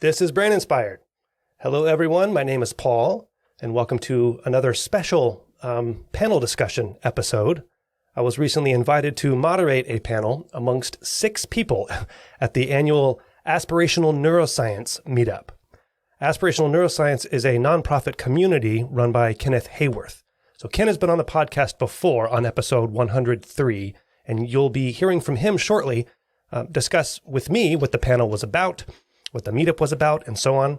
This is Brain Inspired. Hello, everyone. My name is Paul, and welcome to another special panel discussion episode. I was recently invited to moderate a panel amongst 6 people at the annual Aspirational Neuroscience meetup. Aspirational Neuroscience is a nonprofit community run by Kenneth Hayworth. So Ken has been on the podcast before on episode 103, and you'll be hearing from him shortly, discuss with me what the panel was about, what the meetup was about, and so on.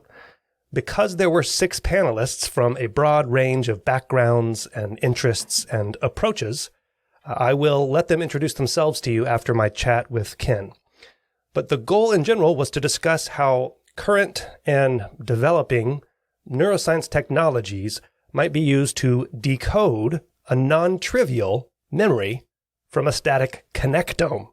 Because there were 6 panelists from a broad range of backgrounds and interests and approaches, I will let them introduce themselves to you after my chat with Ken. But the goal in general was to discuss how current and developing neuroscience technologies might be used to decode a non-trivial memory from a static connectome.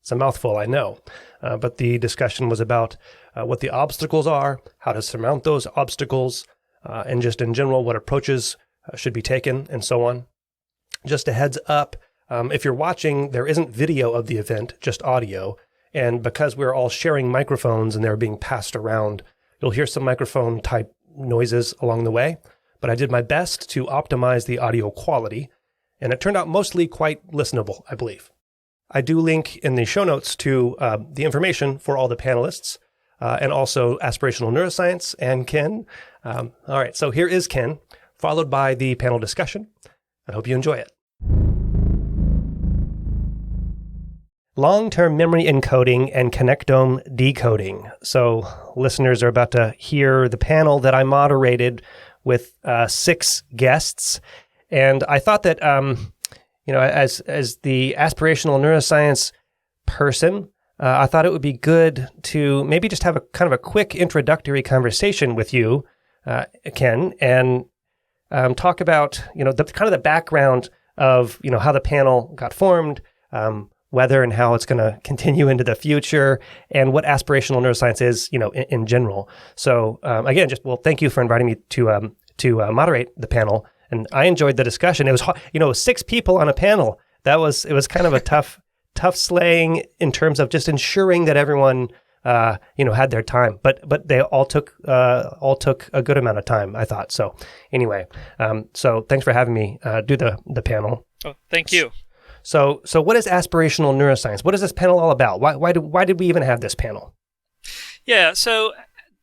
It's a mouthful, I know, but the discussion was about what the obstacles are, how to surmount those obstacles, and just in general what approaches should be taken, and so on. Just a heads up, if you're watching, there isn't video of the event, just audio, and because we're all sharing microphones and they're being passed around, you'll hear some microphone-type noises along the way, but I did my best to optimize the audio quality, and it turned out mostly quite listenable, I believe. I do link in the show notes to the information for all the panelists, and also Aspirational Neuroscience and Ken. All right, so here is Ken, followed by the panel discussion. I hope you enjoy it. Long-term memory encoding and connectome decoding. So listeners are about to hear the panel that I moderated with 6 guests. And I thought that, as the aspirational neuroscience person, I thought it would be good to maybe just have a kind of a quick introductory conversation with you, Ken, and talk about, the background of, how the panel got formed, whether and how it's going to continue into the future, and what aspirational neuroscience is, in general. So again, thank you for inviting me to moderate the panel. And I enjoyed the discussion. It was, 6 people on a panel. It was kind of a tough slaying in terms of just ensuring that everyone, had their time. But they all took a good amount of time, I thought. So anyway, so thanks for having me do the panel. Oh, thank you. So what is aspirational neuroscience? What is this panel all about? Why did we even have this panel? Yeah, so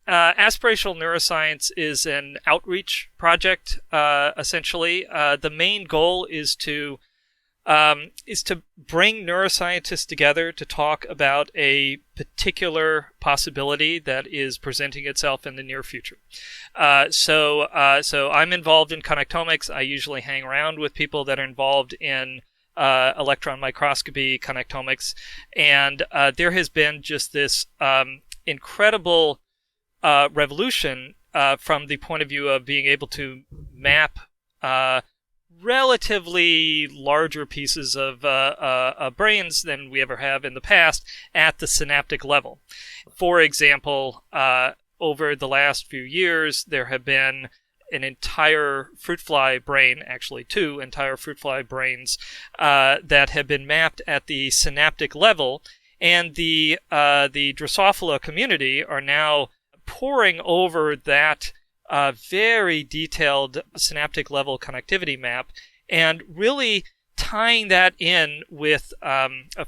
Aspirational Neuroscience is an outreach project, essentially. The main goal is to bring neuroscientists together to talk about a particular possibility that is presenting itself in the near future. So I'm involved in connectomics. I usually hang around with people that are involved in electron microscopy, connectomics, and there has been just this incredible revolution from the point of view of being able to map relatively larger pieces of brains than we ever have in the past at the synaptic level. For example, over the last few years, there have been an entire fruit fly brain, actually 2 entire fruit fly brains that have been mapped at the synaptic level, and the Drosophila community are now poring over that very detailed synaptic level connectivity map and really tying that in with,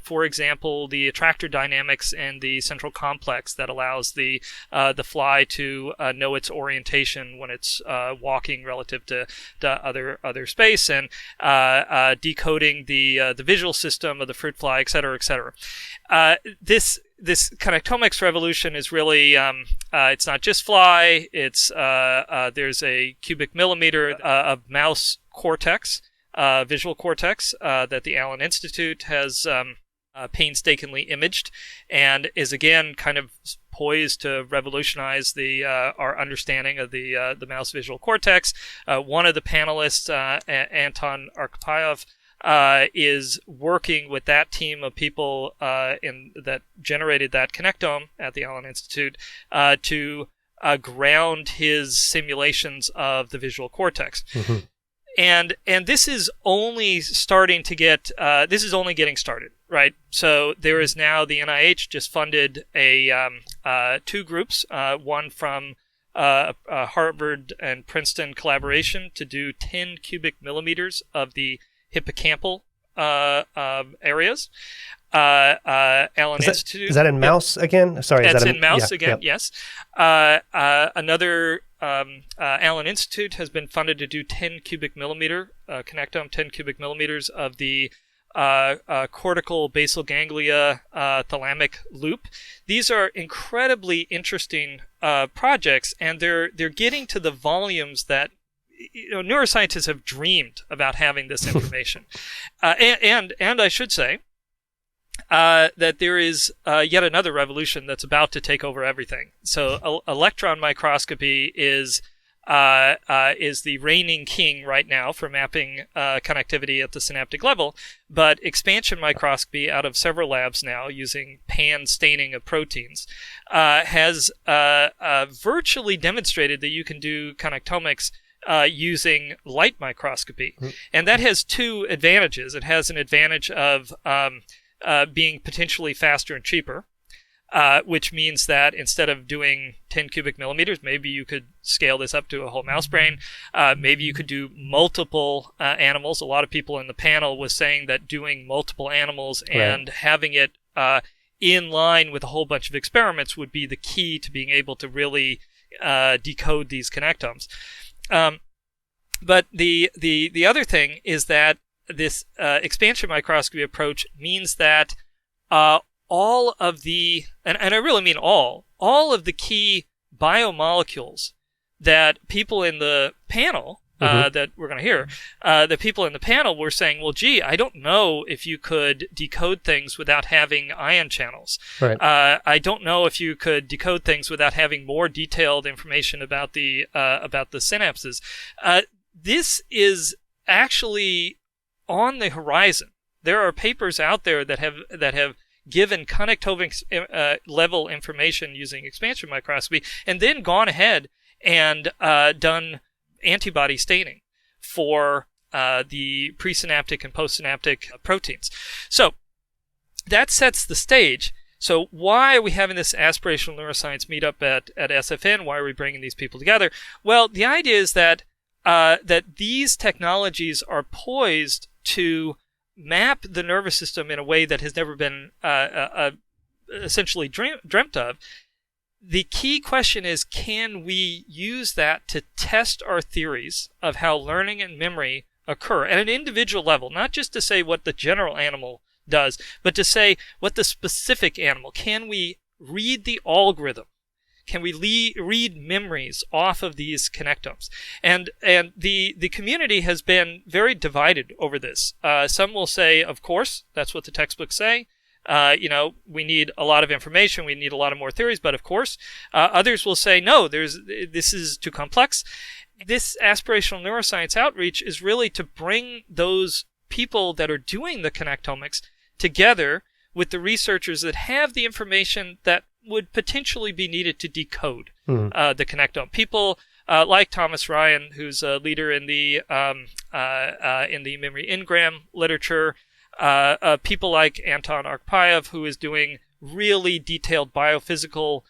for example, the attractor dynamics and the central complex that allows the fly to know its orientation when it's walking relative to other space, and decoding the visual system of the fruit fly, et cetera, et cetera. This connectomics revolution is really it's not just fly. It's there's a cubic millimeter of mouse cortex. Visual cortex that the Allen Institute has painstakingly imaged, and is again kind of poised to revolutionize our understanding of the mouse visual cortex. One of the panelists, Anton Arkhipov, is working with that team of people that generated that connectome at the Allen Institute to ground his simulations of the visual cortex. Mm-hmm. And this is only starting to get, this is only getting started, right? So there is now, the NIH just funded a two groups, one from Harvard and Princeton collaboration to do 10 cubic millimeters of the hippocampal areas. Allen Institute. Is that in mouse again? Sorry, that's is that in mouse again? Yep. Yes. Another Allen Institute has been funded to do 10 cubic millimeter Connectome, 10 cubic millimeters of the cortical basal ganglia thalamic loop. These are incredibly interesting projects, and they're getting to the volumes that neuroscientists have dreamed about having this information. And I should say that there is yet another revolution that's about to take over everything. So electron microscopy is the reigning king right now for mapping connectivity at the synaptic level, but expansion microscopy out of several labs now using pan staining of proteins has virtually demonstrated that you can do connectomics using light microscopy. Mm-hmm. And that has two advantages. It has an advantage of being potentially faster and cheaper, which means that instead of doing 10 cubic millimeters, maybe you could scale this up to a whole mouse brain. Maybe you could do multiple animals. A lot of people in the panel was saying that doing multiple animals and having it in line with a whole bunch of experiments would be the key to being able to really decode these connectomes. But the other thing is that this expansion microscopy approach means that all of the, and I really mean all of the key biomolecules that people in the panel that we're going to hear, the people in the panel were saying, well, gee, I don't know if you could decode things without having ion channels. Right. I don't know if you could decode things without having more detailed information about the synapses. This is actually on the horizon. There are papers out there that have given connectivity level information using expansion microscopy, and then gone ahead and done antibody staining for the presynaptic and postsynaptic proteins. So that sets the stage. So why are we having this aspirational neuroscience meetup at SFN? Why are we bringing these people together? Well, the idea is that these technologies are poised to map the nervous system in a way that has never been essentially dreamt of. The key question is, can we use that to test our theories of how learning and memory occur at an individual level, not just to say what the general animal does, but to say what the specific animal. Can we read the algorithm? Can we read memories off of these connectomes? And the community has been very divided over this. Some will say, of course, that's what the textbooks say. We need a lot of information. We need a lot of more theories, but of course. Others will say, no, this is too complex. This aspirational neuroscience outreach is really to bring those people that are doing the connectomics together with the researchers that have the information that would potentially be needed to decode the connectome. People like Thomas Ryan, who's a leader in the memory engram literature. People like Anton Arpayev, who is doing really detailed biophysical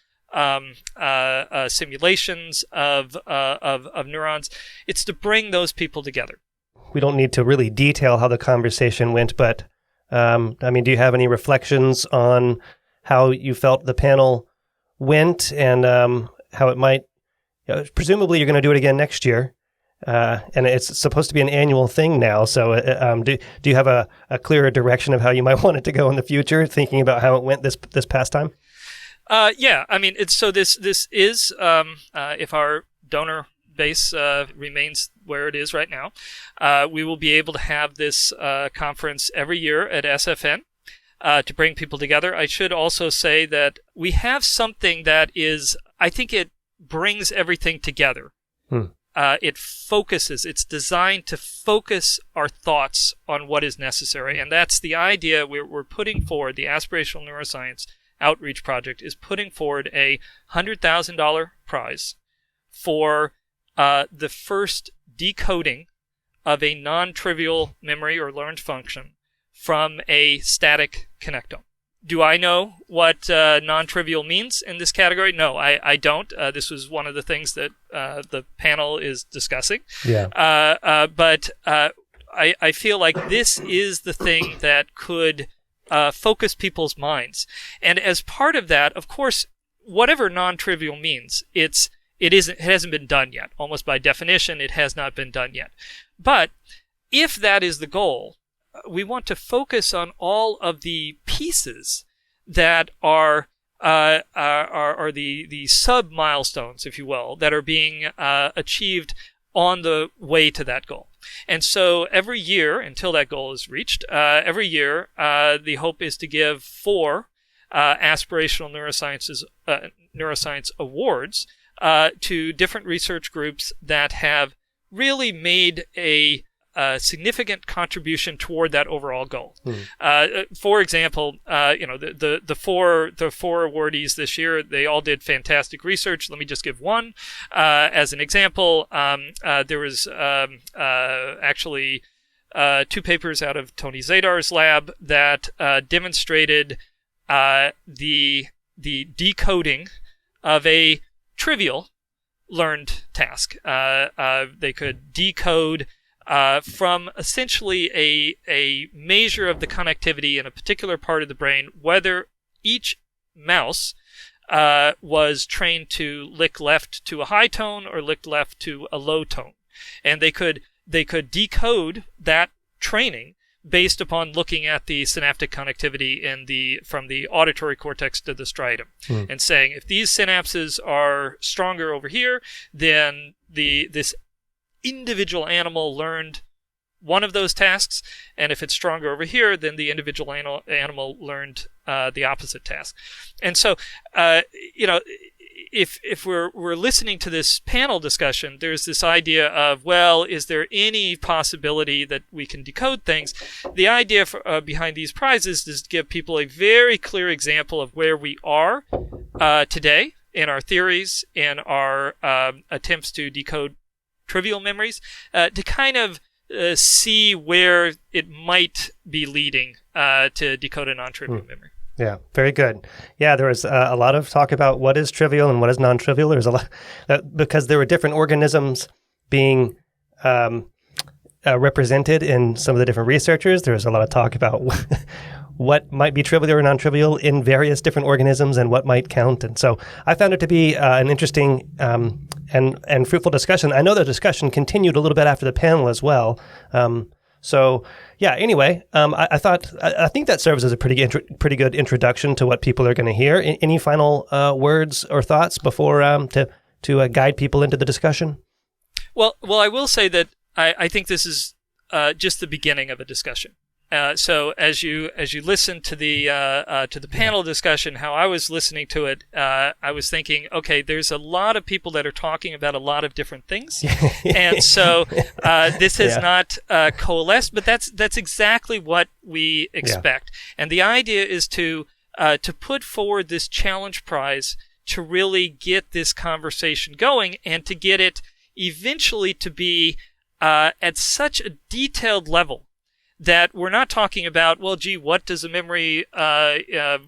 simulations of neurons. It's to bring those people together. We don't need to really detail how the conversation went, but do you have any reflections on how you felt the panel went and how it might? Presumably, you're going to do it again next year. And it's supposed to be an annual thing now. So do you have a clearer direction of how you might want it to go in the future, thinking about how it went this past time? Yeah. This is, if our donor base remains where it is right now, we will be able to have this conference every year at SFN to bring people together. I should also say that we have something that is, I think it brings everything together. It's designed to focus our thoughts on what is necessary. And that's the idea we're putting forward. The Aspirational Neuroscience Outreach Project is putting forward a $100,000 prize for the first decoding of a non-trivial memory or learned function from a static connectome. Do I know what non-trivial means in this category? No, I don't. This was one of the things that the panel is discussing. Yeah. But I feel like this is the thing that could focus people's minds. And as part of that, of course, whatever non-trivial means, it hasn't been done yet. Almost by definition, it has not been done yet. But if that is the goal, we want to focus on all of the pieces that are the sub milestones, if you will, that are being achieved on the way to that goal. And so every year, until that goal is reached, every year the hope is to give 4 Aspirational Neuroscience awards to different research groups that have really made a significant contribution toward that overall goal. For example, the four awardees this year, they all did fantastic research. Let me just give one as an example. There was actually 2 papers out of Tony Zadar's lab that demonstrated the decoding of a trivial learned task. They could decode from essentially a measure of the connectivity in a particular part of the brain, whether each mouse was trained to lick left to a high tone or lick left to a low tone. And they could decode that training based upon looking at the synaptic connectivity from the auditory cortex to the striatum, and saying if these synapses are stronger over here, then this individual animal learned one of those tasks, and if it's stronger over here, then the individual animal learned the opposite task. And so, if we're listening to this panel discussion, there's this idea of, well, is there any possibility that we can decode things? The idea behind these prizes is to give people a very clear example of where we are today in our theories, in our attempts to decode trivial memories, to kind of see where it might be leading to decode a non-trivial memory. Yeah, very good. Yeah, there was a lot of talk about what is trivial and what is non-trivial. There's a lot because there were different organisms being represented in some of the different researchers. There was a lot of talk about what might be trivial or non-trivial in various different organisms and what might count. And so I found it to be an interesting and fruitful discussion. I know the discussion continued a little bit after the panel as well. So yeah, anyway, I think that serves as a pretty good introduction to what people are going to hear. Any final words or thoughts before to guide people into the discussion? Well, I will say that I think this is just the beginning of a discussion. So as you listen to the panel discussion, how I was listening to it, I was thinking, okay, there's a lot of people that are talking about a lot of different things, and so this has not coalesced. But that's exactly what we expect. And the idea is to put forward this challenge prize to really get this conversation going and to get it eventually to be at such a detailed level that we're not talking about, well, gee, what does a memory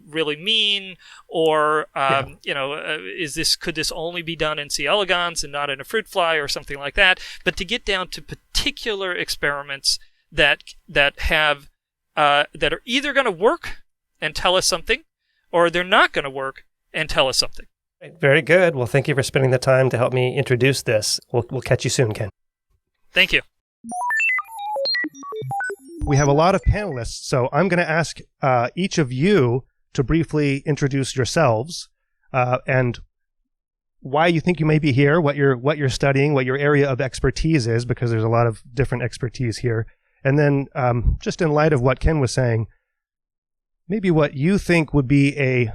really mean? Or, could this only be done in C. elegans and not in a fruit fly or something like that? But to get down to particular experiments that are either going to work and tell us something, or they're not going to work and tell us something. Very good. Well, thank you for spending the time to help me introduce this. We'll catch you soon, Ken. Thank you. We have a lot of panelists, so I'm going to ask each of you to briefly introduce yourselves and why you think you may be here, what you're studying, what your area of expertise is, because there's a lot of different expertise here. And then just in light of what Ken was saying, maybe what you think would be a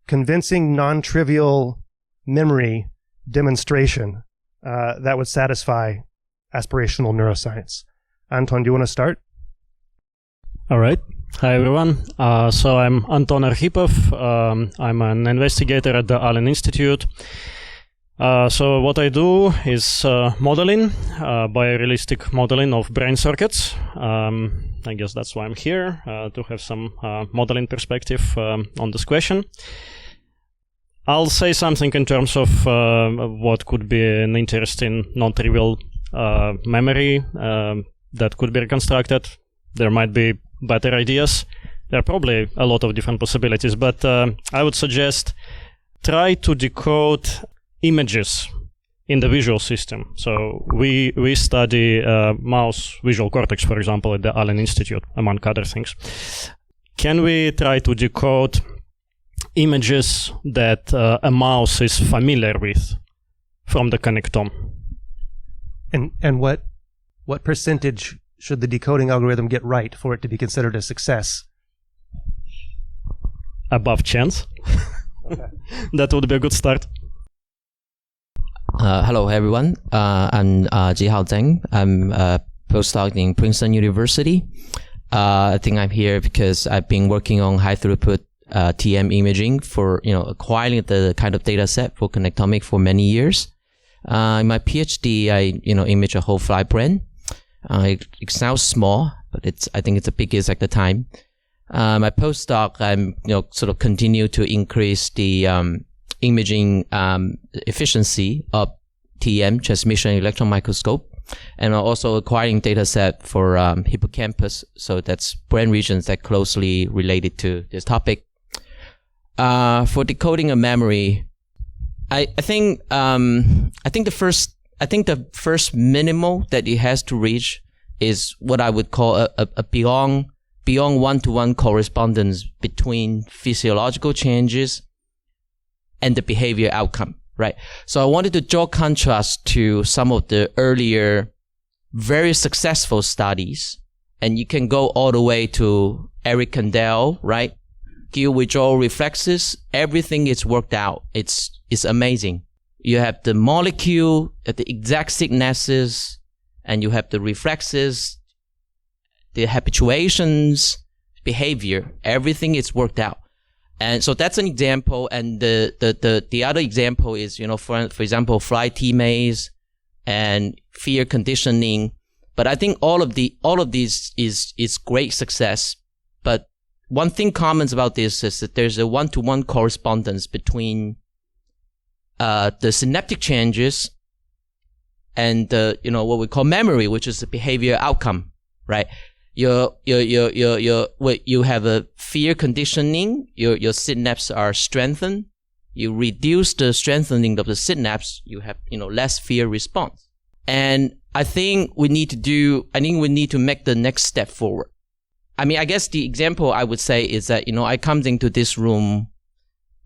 convincing, non-trivial memory demonstration that would satisfy aspirational neuroscience. Anton, do you want to start? All right. Hi, everyone. So I'm Anton Arkhipov. I'm an investigator at the Allen Institute. So what I do is modeling, biorealistic modeling of brain circuits. I guess that's why I'm here, to have some modeling perspective on this question. I'll say something in terms of what could be an interesting non-trivial memory that could be reconstructed. There might be better ideas. There are probably a lot of different possibilities, but I would suggest try to decode images in the visual system. So we study mouse visual cortex, for example, at the Allen Institute, among other things. Can we try to decode images that a mouse is familiar with from the connectome? And what percentage should the decoding algorithm get right for it to be considered a success? Above chance. Okay. That would be a good start. Hello, everyone. I'm Jihao Zheng. I'm a postdoc in Princeton University. I think I'm here because I've been working on high throughput TM imaging for acquiring the kind of data set for Connectome for many years. In my PhD, I image a whole fly brain. It sounds small, but I think it's the biggest at the time. My postdoc, I'm sort of continue to increase the imaging efficiency of TM, transmission electron microscope, and also acquiring data set for hippocampus. So that's brain regions that closely related to this topic. For decoding a memory, I think the first minimal that it has to reach is what I would call a beyond one-to-one correspondence between physiological changes and the behavior outcome, right? So I wanted to draw contrast to some of the earlier, very successful studies, and you can go all the way to Eric Kandel, right? Gill withdrawal reflexes, everything is worked out. It's amazing. You have the molecule at the exact signatures, and you have the reflexes, the habituations, behavior, everything is worked out. And so that's an example. And the other example is, for example, flight T-maze and fear conditioning. But I think all of these is great success. But one thing common about this is that there's a one-to-one correspondence between the synaptic changes and what we call memory, which is the behavior outcome, right? You have a fear conditioning, your synapses are strengthened. You reduce the strengthening of the synapse, you have less fear response. And I think we need to make the next step forward. I mean, I guess the example I would say is that I come into this room,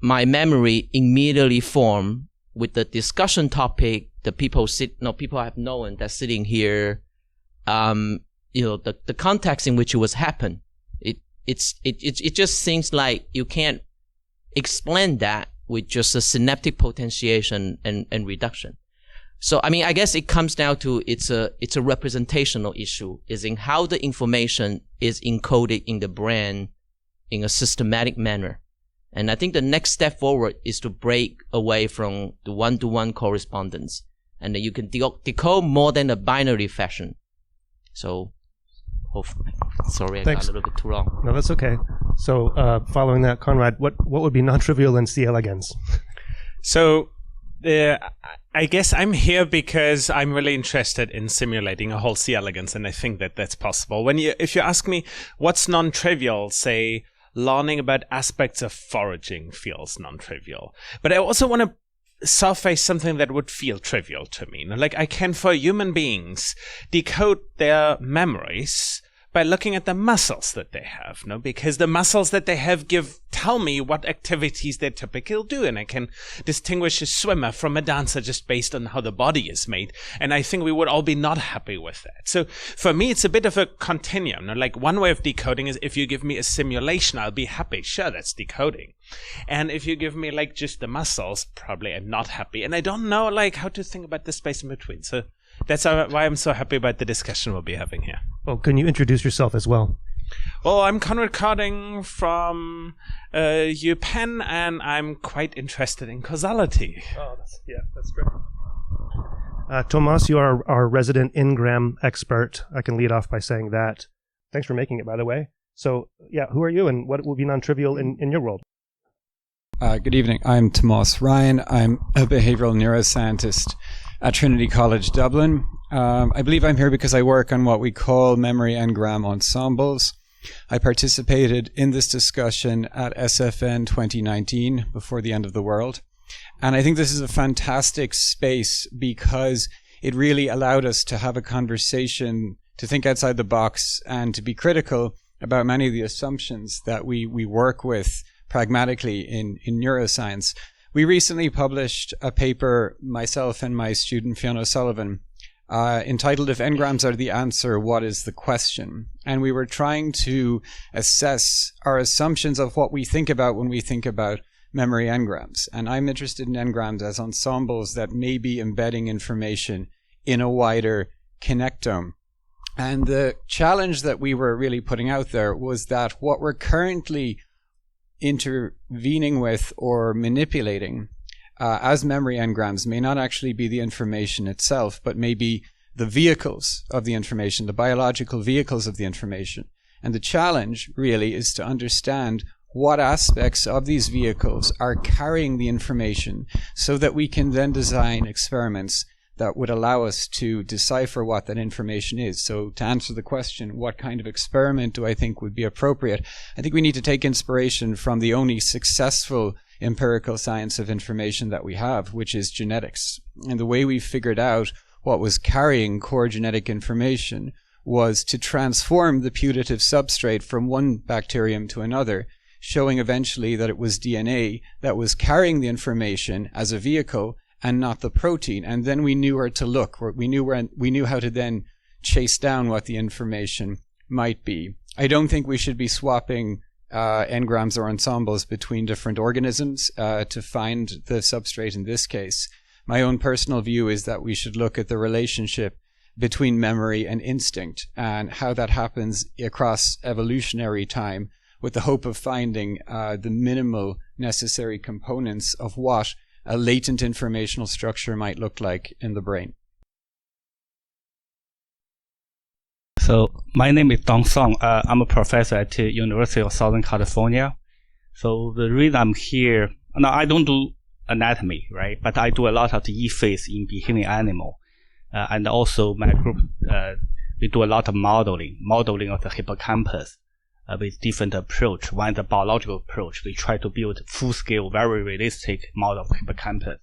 my memory immediately form with the discussion topic, the people I have known that's sitting here, the context in which it was happened. It just seems like you can't explain that with just a synaptic potentiation and reduction. So I mean, I guess it comes down to it's a representational issue, is in how the information is encoded in the brain in a systematic manner. And I think the next step forward is to break away from the one-to-one correspondence, and that you can decode more than a binary fashion. So, hopefully, sorry, Thanks. I got a little bit too long. No, that's okay. So, following that, Conrad, what would be non-trivial in C. elegans? So, I guess I'm here because I'm really interested in simulating a whole C. elegans, and I think that that's possible. If you ask me what's non-trivial, say, learning about aspects of foraging feels non-trivial. But I also want to surface something that would feel trivial to me. Like I can, for human beings, decode their memories by looking at the muscles that they have, because the muscles that they have tell me what activities they typically do, and I can distinguish a swimmer from a dancer just based on how the body is made. And I think we would all be not happy with that. So for me, it's a bit of a continuum. Like one way of decoding is if you give me a simulation, I'll be happy. Sure, that's decoding. And if you give me like just the muscles, probably I'm not happy. And I don't know like how to think about the space in between. So that's why I'm so happy about the discussion we'll be having here. Well, can you introduce yourself as well? Well, I'm Conrad Carding from UPenn, and I'm quite interested in causality. Oh, that's great. Tomas, you are our resident Ngram expert. I can lead off by saying that. Thanks for making it, by the way. So, who are you, and what will be non-trivial in your world? Good evening. I'm Tomas Ryan. I'm a behavioral neuroscientist at Trinity College Dublin. I believe I'm here because I work on what we call memory engram ensembles. I participated in this discussion at SFN 2019 before the end of the world. And I think this is a fantastic space because it really allowed us to have a conversation, to think outside the box, and to be critical about many of the assumptions that we work with pragmatically in neuroscience. We recently published a paper, myself and my student Fiona Sullivan, entitled If Engrams Are the Answer, What is the Question? And we were trying to assess our assumptions of what we think about when we think about memory engrams. And I'm interested in engrams as ensembles that may be embedding information in a wider connectome. And the challenge that we were really putting out there was that what we're currently intervening with or manipulating as memory engrams may not actually be the information itself, but may be the vehicles of the information, the biological vehicles of the information. And the challenge really is to understand what aspects of these vehicles are carrying the information so that we can then design experiments that would allow us to decipher what that information is. So to answer the question, what kind of experiment do I think would be appropriate? I think we need to take inspiration from the only successful empirical science of information that we have, which is genetics. And the way we figured out what was carrying core genetic information was to transform the putative substrate from one bacterium to another, showing eventually that it was DNA that was carrying the information as a vehicle and not the protein. And then we knew where to look. We knew how to then chase down what the information might be. I don't think we should be swapping engrams or ensembles between different organisms to find the substrate in this case. My own personal view is that we should look at the relationship between memory and instinct and how that happens across evolutionary time, with the hope of finding the minimal necessary components of what a latent informational structure might look like in the brain. So my name is Dong Song. I'm a professor at the University of Southern California. So the reason I'm here, now I don't do anatomy, right? But I do a lot of the E-phase in behaving animal. And also my group, we do a lot of modeling of the hippocampus with different approach. One is the biological approach. We try to build full-scale, very realistic model of hippocampus.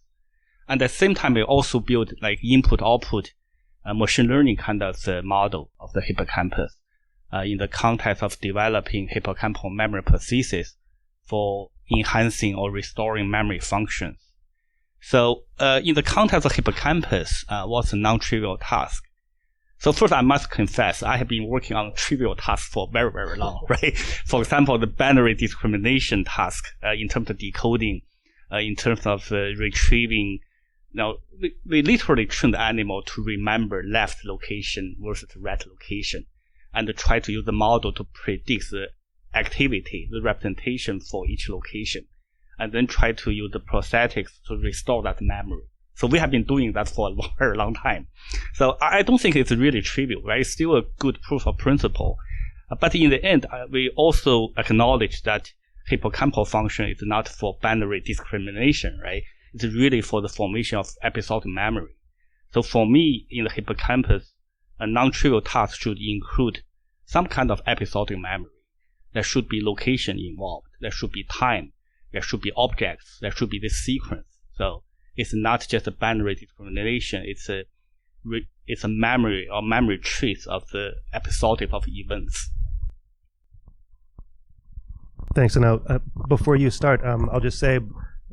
And at the same time, we also build like input-output machine learning kind of model of the hippocampus in the context of developing hippocampal memory prosthesis for enhancing or restoring memory functions. So in the context of hippocampus, what's a non-trivial task? So first, I must confess, I have been working on trivial tasks for very, very long, right? For example, the binary discrimination task in terms of decoding, in terms of retrieving. Now, we literally train the animal to remember left location versus right location and try to use the model to predict the activity, the representation for each location, and then try to use the prosthetics to restore that memory. So we have been doing that for a very long time. So I don't think it's really trivial, right? It's still a good proof of principle. But in the end, we also acknowledge that hippocampal function is not for binary discrimination, right? It's really for the formation of episodic memory. So for me, in the hippocampus, a non-trivial task should include some kind of episodic memory. There should be location involved. There should be time. There should be objects. There should be this sequence. So it's not just a binary discrimination. It's a memory or memory trace of the episodic of events. Thanks. And now, before you start, I'll just say,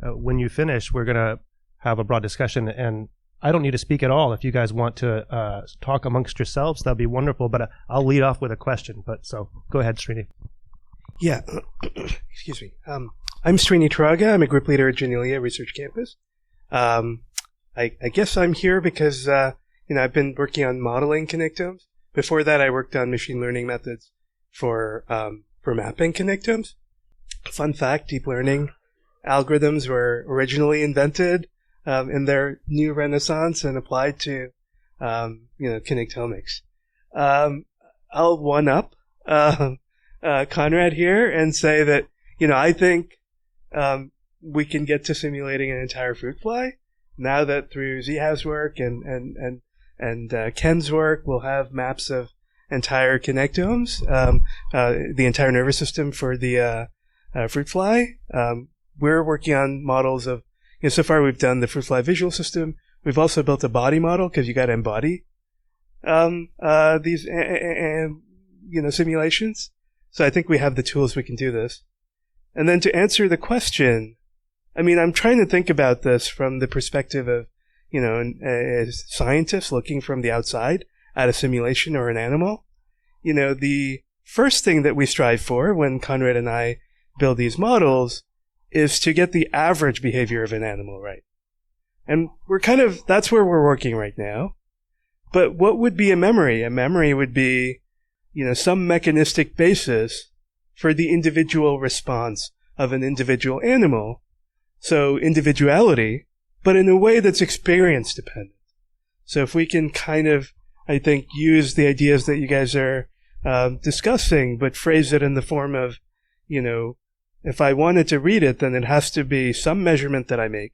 when you finish, we're going to have a broad discussion, and I don't need to speak at all. If you guys want to talk amongst yourselves, that'd be wonderful, but I'll lead off with a question. But so go ahead, Srini. Yeah. Excuse me. I'm Srini Turaga. I'm a group leader at Janelia Research Campus. I guess I'm here because, I've been working on modeling connectomes. Before that, I worked on machine learning methods for mapping connectomes. Fun fact: deep learning algorithms were originally invented in their new renaissance and applied to connectomics. I'll one up Conrad here and say that I think we can get to simulating an entire fruit fly now that through Zihav's work and Ken's work, we'll have maps of entire connectomes, the entire nervous system for the fruit fly. We're working on models of, so far we've done the fruit fly visual system. We've also built a body model because you got to embody these simulations. So I think we have the tools we can do this. And then to answer the question, I'm trying to think about this from the perspective of, as scientists looking from the outside at a simulation or an animal. The first thing that we strive for when Conrad and I build these models is to get the average behavior of an animal right. And that's where we're working right now. But what would be a memory? A memory would be, some mechanistic basis for the individual response of an individual animal. So individuality, but in a way that's experience dependent. So if we can I think, use the ideas that you guys are discussing, but phrase it in the form of, if I wanted to read it, then it has to be some measurement that I make,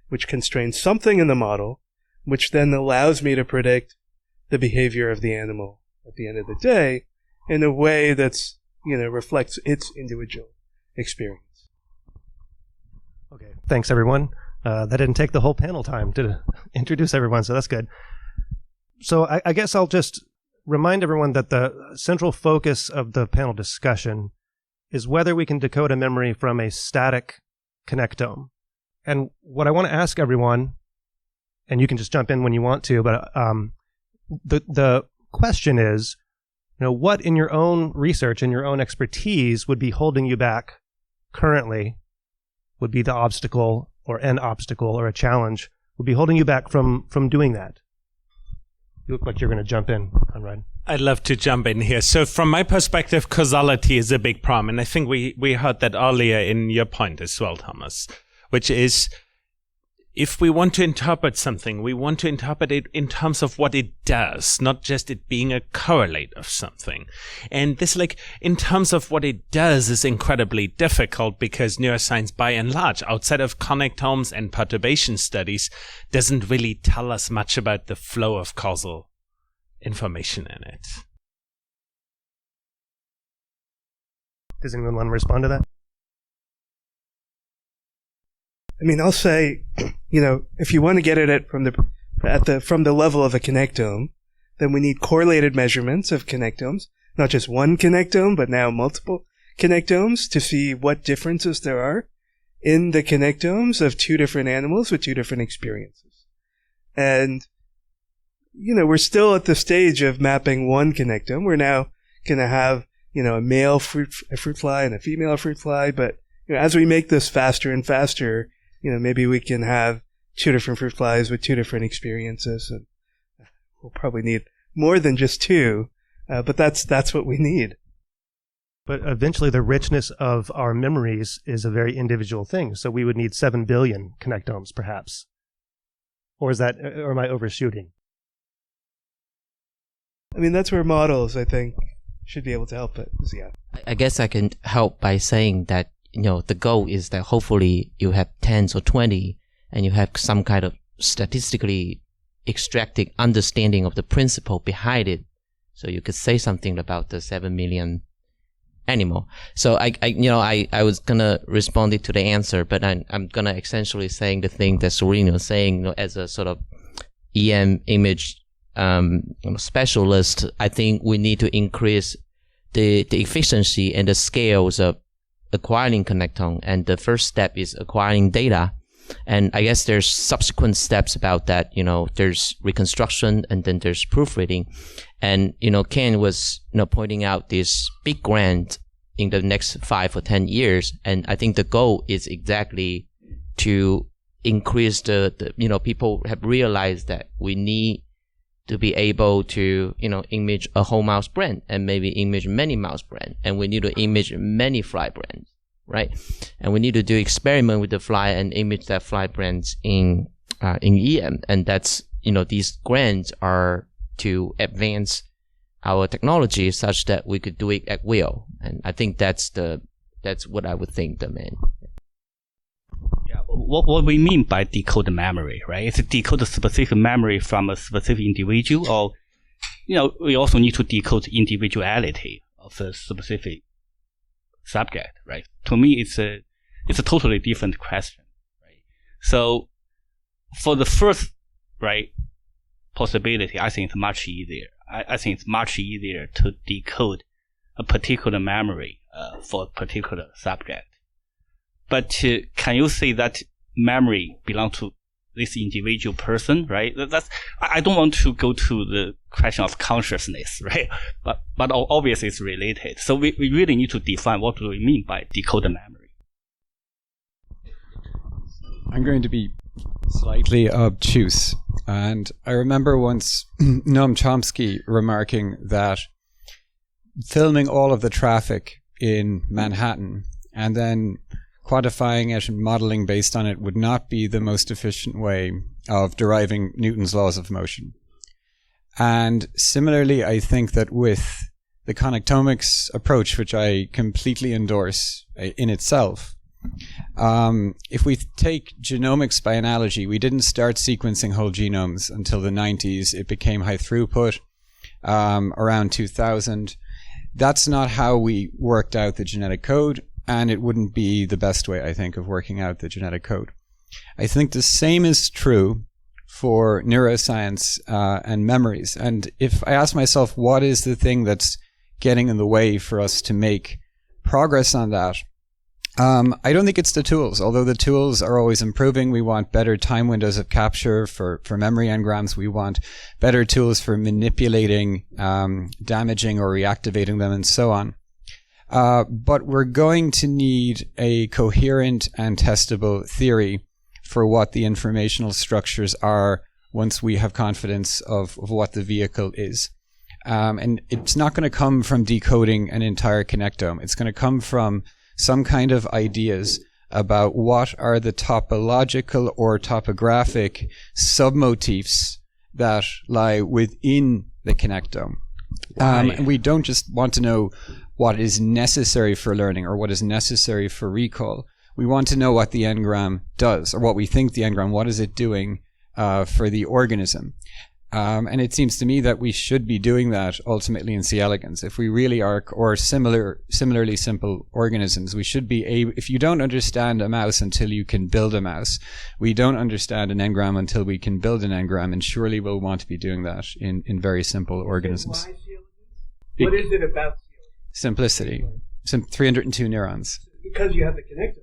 which constrains something in the model, which then allows me to predict the behavior of the animal at the end of the day in a way that's, reflects its individual experience. Okay. Thanks, everyone. That didn't take the whole panel time to introduce everyone, so that's good. So I guess I'll just remind everyone that the central focus of the panel discussion is whether we can decode a memory from a static connectome. And what I want to ask everyone, and you can just jump in when you want to, but the question is, what in your own research and your own expertise would be holding you back currently, would be the obstacle or an obstacle or a challenge, would be holding you back from doing that? You look like you're going to jump in, Conrad. I'd love to jump in here. So from my perspective, causality is a big problem. And I think we heard that earlier in your point as well, Thomas, which is if we want to interpret something, we want to interpret it in terms of what it does, not just it being a correlate of something. And this, in terms of what it does is incredibly difficult because neuroscience, by and large, outside of connectomes and perturbation studies, doesn't really tell us much about the flow of causal information in it. Does anyone want to respond to that? I'll say, if you want to get at it from the level of a connectome, then we need correlated measurements of connectomes, not just one connectome, but now multiple connectomes to see what differences there are in the connectomes of two different animals with two different experiences. And, we're still at the stage of mapping one connectome. We're now going to have, a male fruit fly and a female fruit fly. But, as we make this faster and faster, maybe we can have two different fruit flies with two different experiences, and we'll probably need more than just two, but that's what we need. But eventually the richness of our memories is a very individual thing, so we would need 7 billion connectomes, perhaps. Or am I overshooting? That's where models, I think, should be able to help it. Yeah. I guess I can help by saying that the goal is that hopefully you have 10 or 20 and you have some kind of statistically extracted understanding of the principle behind it. So you could say something about the 7 million animal. So I was gonna respond it to the answer, but I'm gonna essentially saying the thing that Serena was saying, as a sort of EM image specialist. I think we need to increase the efficiency and the scales of acquiring connectome, and the first step is acquiring data. And I guess there's subsequent steps about that. There's reconstruction and then there's proofreading. And, Ken was, pointing out this big grant in the next 5 or 10 years. And I think the goal is exactly to increase the people have realized that we need to be able to, image a whole mouse brain and maybe image many mouse brain. And we need to image many fly brains, right? And we need to do experiment with the fly and image that fly brains in EM. And that's, these grants are to advance our technology such that we could do it at will. And I think that's what I would think the main. Yeah, what we mean by decode memory, right? Is it decode a specific memory from a specific individual, or we also need to decode individuality of a specific subject, right? To me, it's a totally different question, right? So for the first possibility, I think it's much easier. I think it's much easier to decode a particular memory for a particular subject. But can you say that memory belongs to this individual person, right? I don't want to go to the question of consciousness, right? But obviously it's related. So we really need to define what do we mean by decode memory. I'm going to be slightly obtuse. And I remember once Noam Chomsky remarking that filming all of the traffic in Manhattan and then quantifying it and modeling based on it would not be the most efficient way of deriving Newton's laws of motion. And similarly, I think that with the connectomics approach, which I completely endorse in itself, if we take genomics by analogy, we didn't start sequencing whole genomes until the 90s. It became high throughput around 2000. That's not how we worked out the genetic code, and it wouldn't be the best way, I think, of working out the genetic code. I think the same is true for neuroscience and memories. And if I ask myself, what is the thing that's getting in the way for us to make progress on that? I don't think it's the tools, although the tools are always improving. We want better time windows of capture for memory engrams. We want better tools for manipulating, damaging or reactivating them and so on. But we're going to need a coherent and testable theory for what the informational structures are once we have confidence of what the vehicle is. And it's not going to come from decoding an entire connectome. It's going to come from some kind of ideas about what are the topological or topographic submotifs that lie within the connectome. And we don't just want to know what is necessary for learning or what is necessary for recall. We want to know what the engram does, or what we think the engram, what is it doing for the organism. And it seems to me that we should be doing that ultimately in C. elegans. If we really are, or similarly simple organisms, we should be able, if you don't understand a mouse until you can build a mouse, we don't understand an engram until we can build an engram, and surely we'll want to be doing that in very simple organisms. What is it about C. elegans? Simplicity. 302 neurons. Because you have the connectome.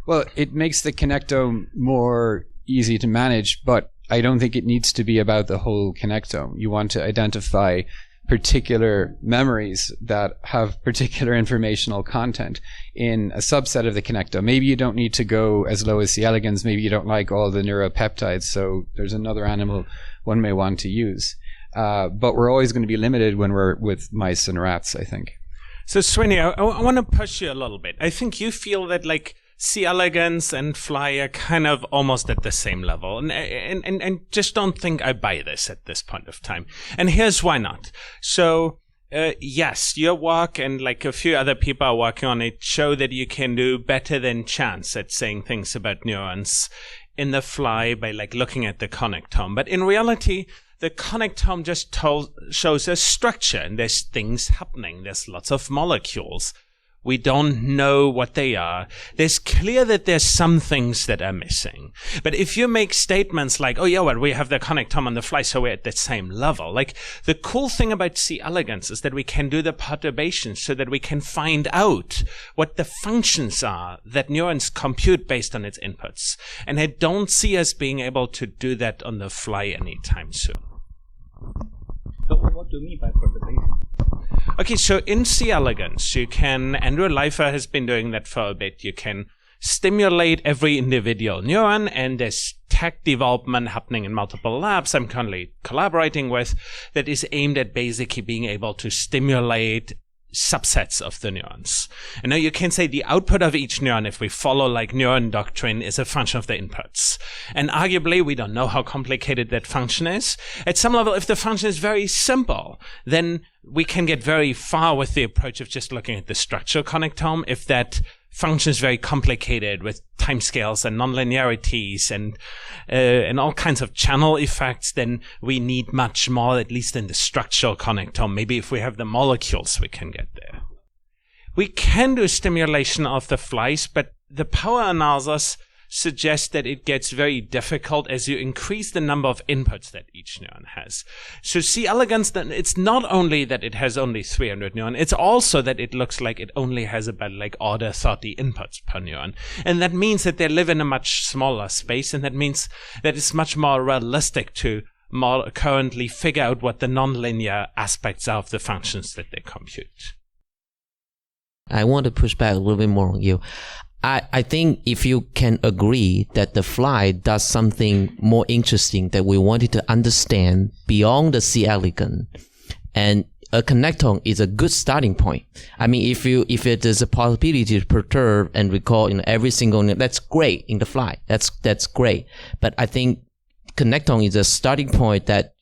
Well, it makes the connectome more easy to manage, but I don't think it needs to be about the whole connectome. You want to identify particular memories that have particular informational content in a subset of the connectome. Maybe you don't need to go as low as C. elegans. Maybe you don't like all the neuropeptides, so there's another animal one may want to use. But we're always going to be limited when we're with mice and rats, I think. So, Srini, I want to push you a little bit. I think you feel that, like, C. elegans and fly are kind of almost at the same level. And just don't think I buy this at this point of time. And here's why not. So, yes, your work and like a few other people are working on it show that you can do better than chance at saying things about neurons in the fly by like looking at the connectome. But in reality, the connectome just shows a structure and there's things happening. There's lots of molecules. We don't know what they are. There's clear that there's some things that are missing. But if you make statements like, oh yeah, well, we have the connectome on the fly, so we're at the same level. Like, the cool thing about C. elegans is that we can do the perturbations so that we can find out what the functions are that neurons compute based on its inputs. And I don't see us being able to do that on the fly anytime soon. So what do you mean by perturbation? Okay, so in C. elegans, you can, Andrew Leifer has been doing that for a bit, you can stimulate every individual neuron, and there's tech development happening in multiple labs I'm currently collaborating with that is aimed at basically being able to stimulate subsets of the neurons. And now you can say the output of each neuron, if we follow like neuron doctrine, is a function of the inputs. And arguably, we don't know how complicated that function is. At some level, if the function is very simple, then we can get very far with the approach of just looking at the structural connectome. If that function is very complicated with timescales and nonlinearities and all kinds of channel effects, then we need much more, at least in the structural connectome. Maybe if we have the molecules, we can get there. We can do stimulation of the flies, but the power analysis suggests that it gets very difficult as you increase the number of inputs that each neuron has. So C. elegans, then it's not only that it has only 300 neurons, it's also that it looks like it only has about like order 30 inputs per neuron. And that means that they live in a much smaller space, and that means that it's much more realistic to more currently figure out what the nonlinear aspects are of the functions that they compute. I want to push back a little bit more on you. I think if you can agree that the fly does something more interesting that we wanted to understand beyond the C. elegans, and a connectome is a good starting point. I mean, if it is a possibility to perturb and recall in every single, that's great in the fly. That's great. But I think connectome is a starting point that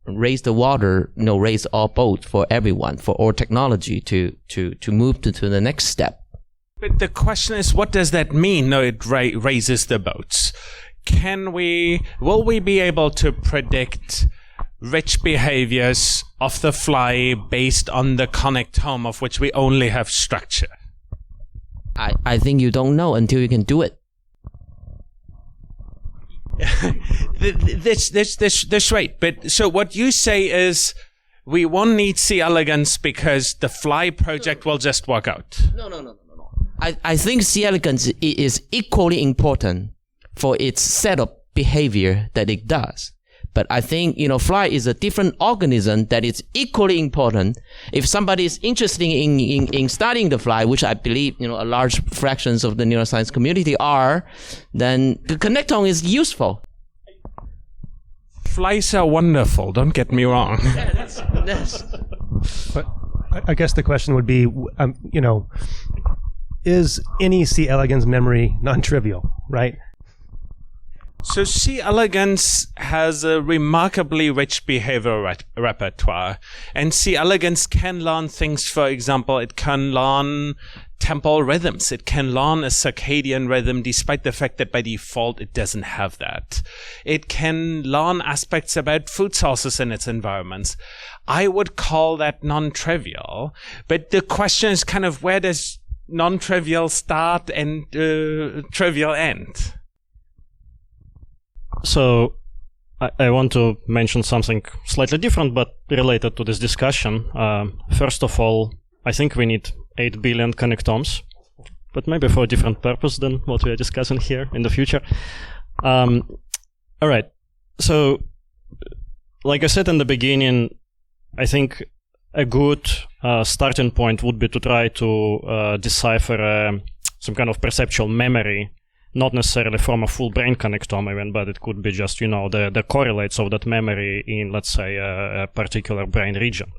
raise the water, raise all boats for everyone, for all technology to move to the next step. But the question is, what does that mean? No, it raises the boats. Will we be able to predict rich behaviors of the fly based on the connectome of which we only have structure? I think you don't know until you can do it. That's right. But so what you say is we won't need C. elegans because the fly project will just work out. No. I think C. elegans is equally important for its set of behavior that it does. But I think, fly is a different organism that is equally important. If somebody is interested in studying the fly, which I believe, a large fractions of the neuroscience community are, then the connectome is useful. Flies are wonderful, don't get me wrong. Yeah, that's... But I guess the question would be, is any C. elegans memory non-trivial, right? So C. elegans has a remarkably rich behavior repertoire. And C. elegans can learn things, for example, it can learn temporal rhythms. It can learn a circadian rhythm, despite the fact that by default it doesn't have that. It can learn aspects about food sources in its environments. I would call that non-trivial. But the question is kind of, where does non-trivial start and trivial end? So I want to mention something slightly different but related to this discussion. First of all, I think we need 8 billion connectomes, but maybe for a different purpose than what we are discussing here in the future. All right. So, like I said in the beginning, I think a good starting point would be to try to decipher some kind of perceptual memory, not necessarily from a full brain connectome even, but it could be just, the correlates of that memory in, let's say, a particular brain region.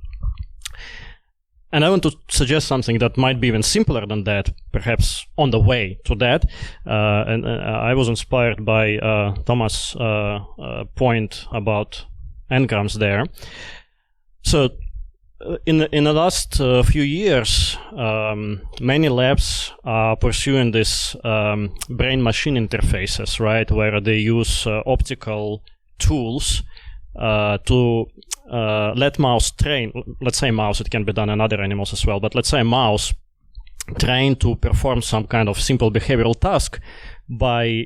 And I want to suggest something that might be even simpler than that, perhaps on the way to that. And I was inspired by Thomas' point about n-grams there. So in the last few years, many labs are pursuing this brain-machine interfaces, right, where they use optical tools to let mouse train. Let's say mouse, it can be done in other animals as well, but let's say a mouse train to perform some kind of simple behavioral task by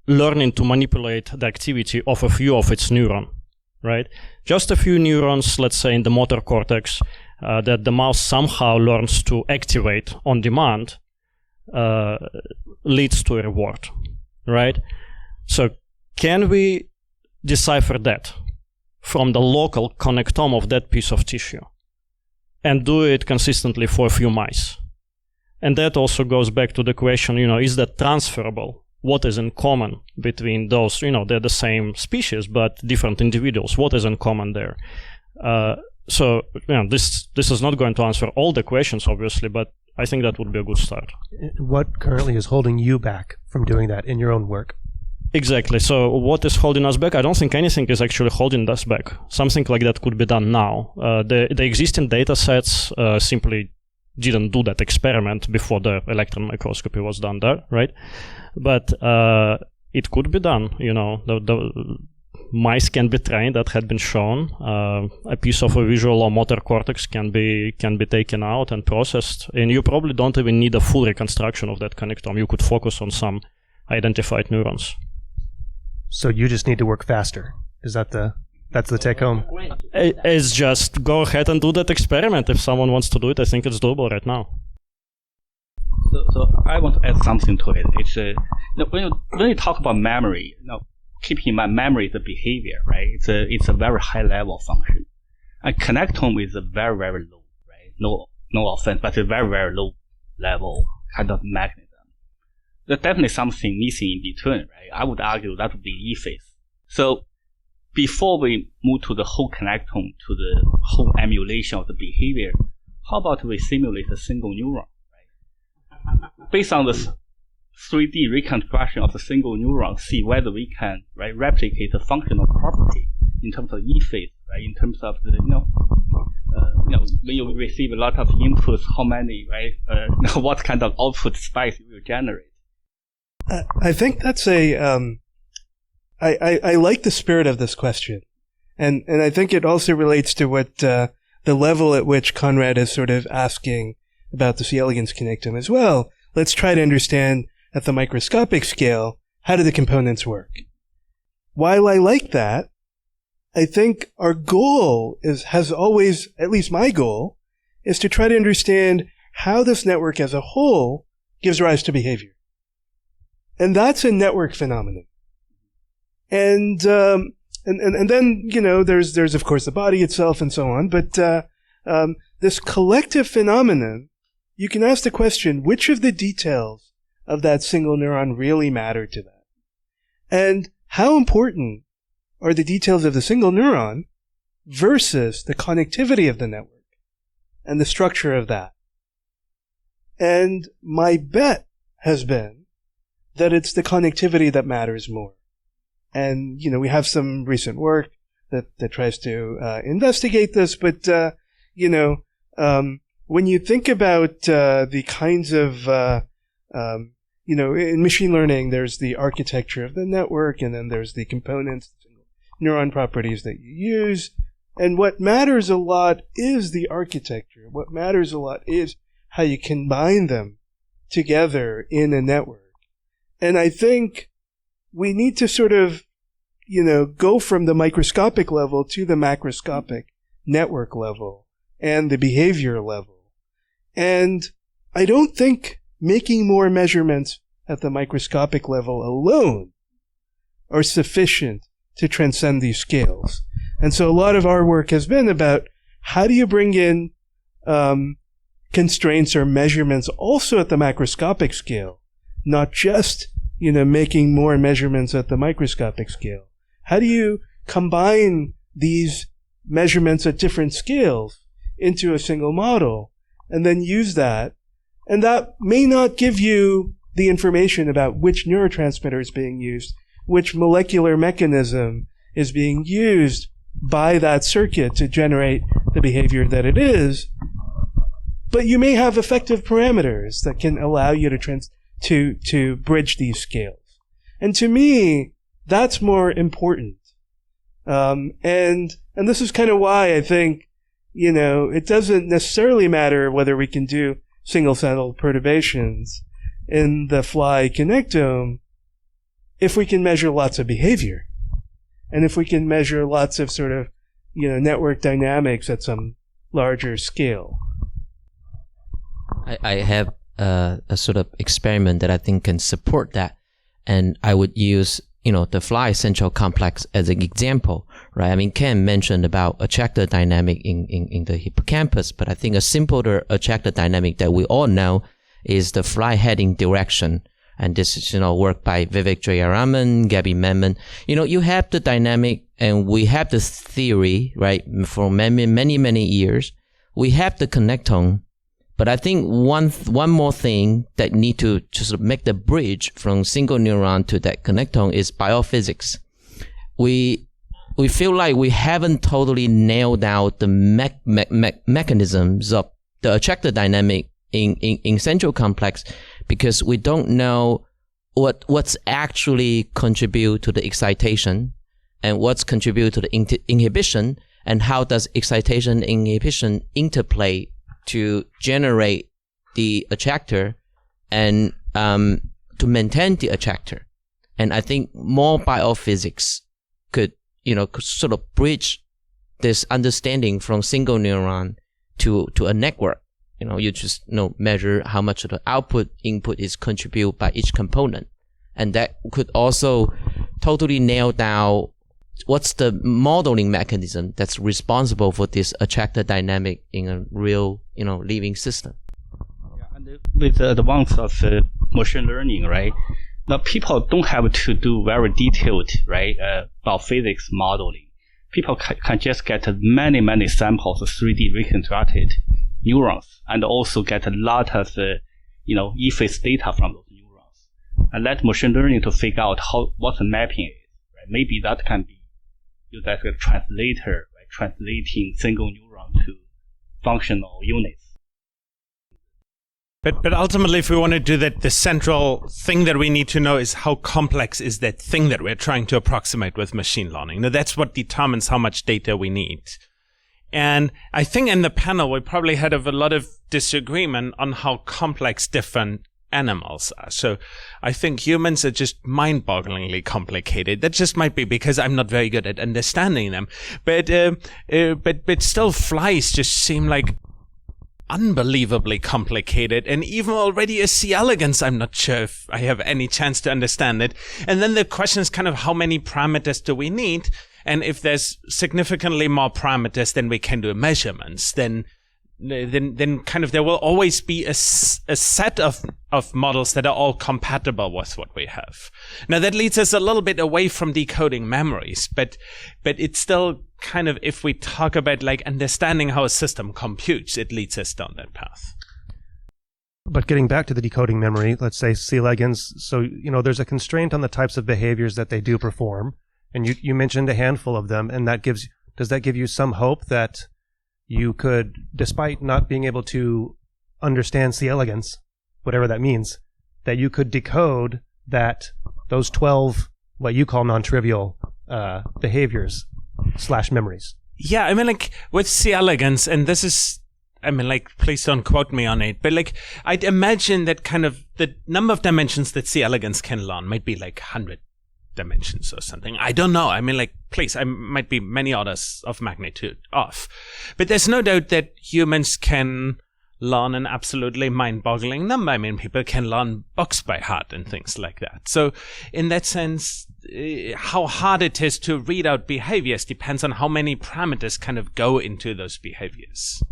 learning to manipulate the activity of a few of its neurons, right? Just a few neurons, let's say in the motor cortex, that the mouse somehow learns to activate on demand, leads to a reward, right? So can we decipher that from the local connectome of that piece of tissue and do it consistently for a few mice? And that also goes back to the question, is that transferable? what is in common between those. They're the same species, but different individuals. What is in common there? So this is not going to answer all the questions, obviously, but I think that would be a good start. What currently is holding you back from doing that in your own work? Exactly. So what is holding us back? I don't think anything is actually holding us back. Something like that could be done now. The existing data sets simply didn't do that experiment before the electron microscopy was done there, right? But it could be done. The mice can be trained, that had been shown. A piece of a visual or motor cortex can be taken out and processed, and you probably don't even need a full reconstruction of that connectome. You could focus on some identified neurons. So you just need to work faster. Is that's the take home? It's just go ahead and do that experiment. If someone wants to do it, I think it's doable right now. So I want to add something to it. It's when you talk about memory, keep in mind memory is a behavior, right? It's a very high level function. And connectome is a very, very low, right? No offense, but a very, very low level kind of mechanism. There's definitely something missing in between, right? I would argue that would be E-phase. So before we move to the whole connectome, to the whole emulation of the behavior, how about we simulate a single neuron, right? Based on the 3D reconstruction of the single neuron, see whether we can replicate the functional property in terms of E-phase, right? In terms of the when you receive a lot of inputs, how many, right? What kind of output spikes you will generate. I think that's I like the spirit of this question, and I think it also relates to what the level at which Conrad is sort of asking about the C. elegans connectome as well. Let's try to understand at the microscopic scale, how do the components work? While I like that, I think our goal has always, at least my goal, is to try to understand how this network as a whole gives rise to behavior. And that's a network phenomenon. And then, there's of course the body itself and so on, but this collective phenomenon, you can ask the question, which of the details of that single neuron really matter to that? And how important are the details of the single neuron versus the connectivity of the network and the structure of that? And my bet has been that it's the connectivity that matters more. And, we have some recent work that tries to investigate this, but, when you think about the kinds of, in machine learning, there's the architecture of the network, and then there's the components, neuron properties that you use. And what matters a lot is the architecture. What matters a lot is how you combine them together in a network. And I think we need to sort of, go from the microscopic level to the macroscopic network level and the behavior level. And I don't think making more measurements at the microscopic level alone are sufficient to transcend these scales. And so a lot of our work has been about how do you bring in constraints or measurements also at the macroscopic scale, not just, making more measurements at the microscopic scale. How do you combine these measurements at different scales into a single model and then use that? And that may not give you the information about which neurotransmitter is being used, which molecular mechanism is being used by that circuit to generate the behavior that it is. But you may have effective parameters that can allow you to bridge these scales. And to me, that's more important. And this is kind of why I think, it doesn't necessarily matter whether we can do single cell perturbations in the fly connectome if we can measure lots of behavior. And if we can measure lots of sort of, network dynamics at some larger scale. I have a sort of experiment that I think can support that. And I would use, the fly central complex as an example, right? I mean, Ken mentioned about attractor dynamic in the hippocampus, but I think a simpler attractor dynamic that we all know is the fly heading direction, And this is, work by Vivek Jayaraman, Gabby Memon. You have the dynamic, and we have the theory, right, for many, many, many years. We have the connectome. But I think one more thing that need to just make the bridge from single neuron to that connectome is biophysics. We feel like we haven't totally nailed down the mechanisms of the attractor dynamic in central complex, because we don't know what's actually contribute to the excitation and what's contribute to the inhibition, and how does excitation and inhibition interplay to generate the attractor and to maintain the attractor. And I think more biophysics could sort of bridge this understanding from single neuron to a network. You just measure how much of the input is contributed by each component. And that could also totally nail down what's the modeling mechanism that's responsible for this attractor dynamic in a real, living system. Yeah, and with the advance of machine learning, right? Now people don't have to do very detailed, right, biophysics modeling. People can just get many, many samples of 3D reconstructed neurons, and also get a lot of, E-phase data from those neurons, and let machine learning to figure out what the mapping is. Right? Maybe that can be used as a translator, right? Translating single neuron to functional units. But ultimately, if we want to do that, the central thing that we need to know is how complex is that thing that we're trying to approximate with machine learning. Now, that's what determines how much data we need. And I think in the panel, we probably had a lot of disagreement on how complex different animals are. So I think humans are just mind-bogglingly complicated. That just might be because I'm not very good at understanding them. But still, flies just seem like unbelievably complicated, and even already a C. elegans, I'm not sure if I have any chance to understand it. And then the question is kind of how many parameters do we need? And if there's significantly more parameters than we can do measurements, then kind of there will always be a set of models that are all compatible with what we have. Now that leads us a little bit away from decoding memories, but it's still kind of, if we talk about like understanding how a system computes, it leads us down that path. But getting back to the decoding memory, let's say C. elegans, so there's a constraint on the types of behaviors that they do perform, and you mentioned a handful of them, and does that give you some hope that you could, despite not being able to understand C. elegans, whatever that means, that you could decode those 12 what you call non-trivial behaviors / memories? Yeah, I mean, like with C. elegans, and this is, I mean, like, please don't quote me on it, but like, I'd imagine that kind of the number of dimensions that C. elegans can learn might be like 100 dimensions or something. I don't know. I mean, like, please, I might be many orders of magnitude off. But there's no doubt that humans can learn an absolutely mind-boggling number. I mean, people can learn books by heart and things like that. So in that sense, how hard it is to read out behaviors depends on how many parameters kind of go into those behaviors.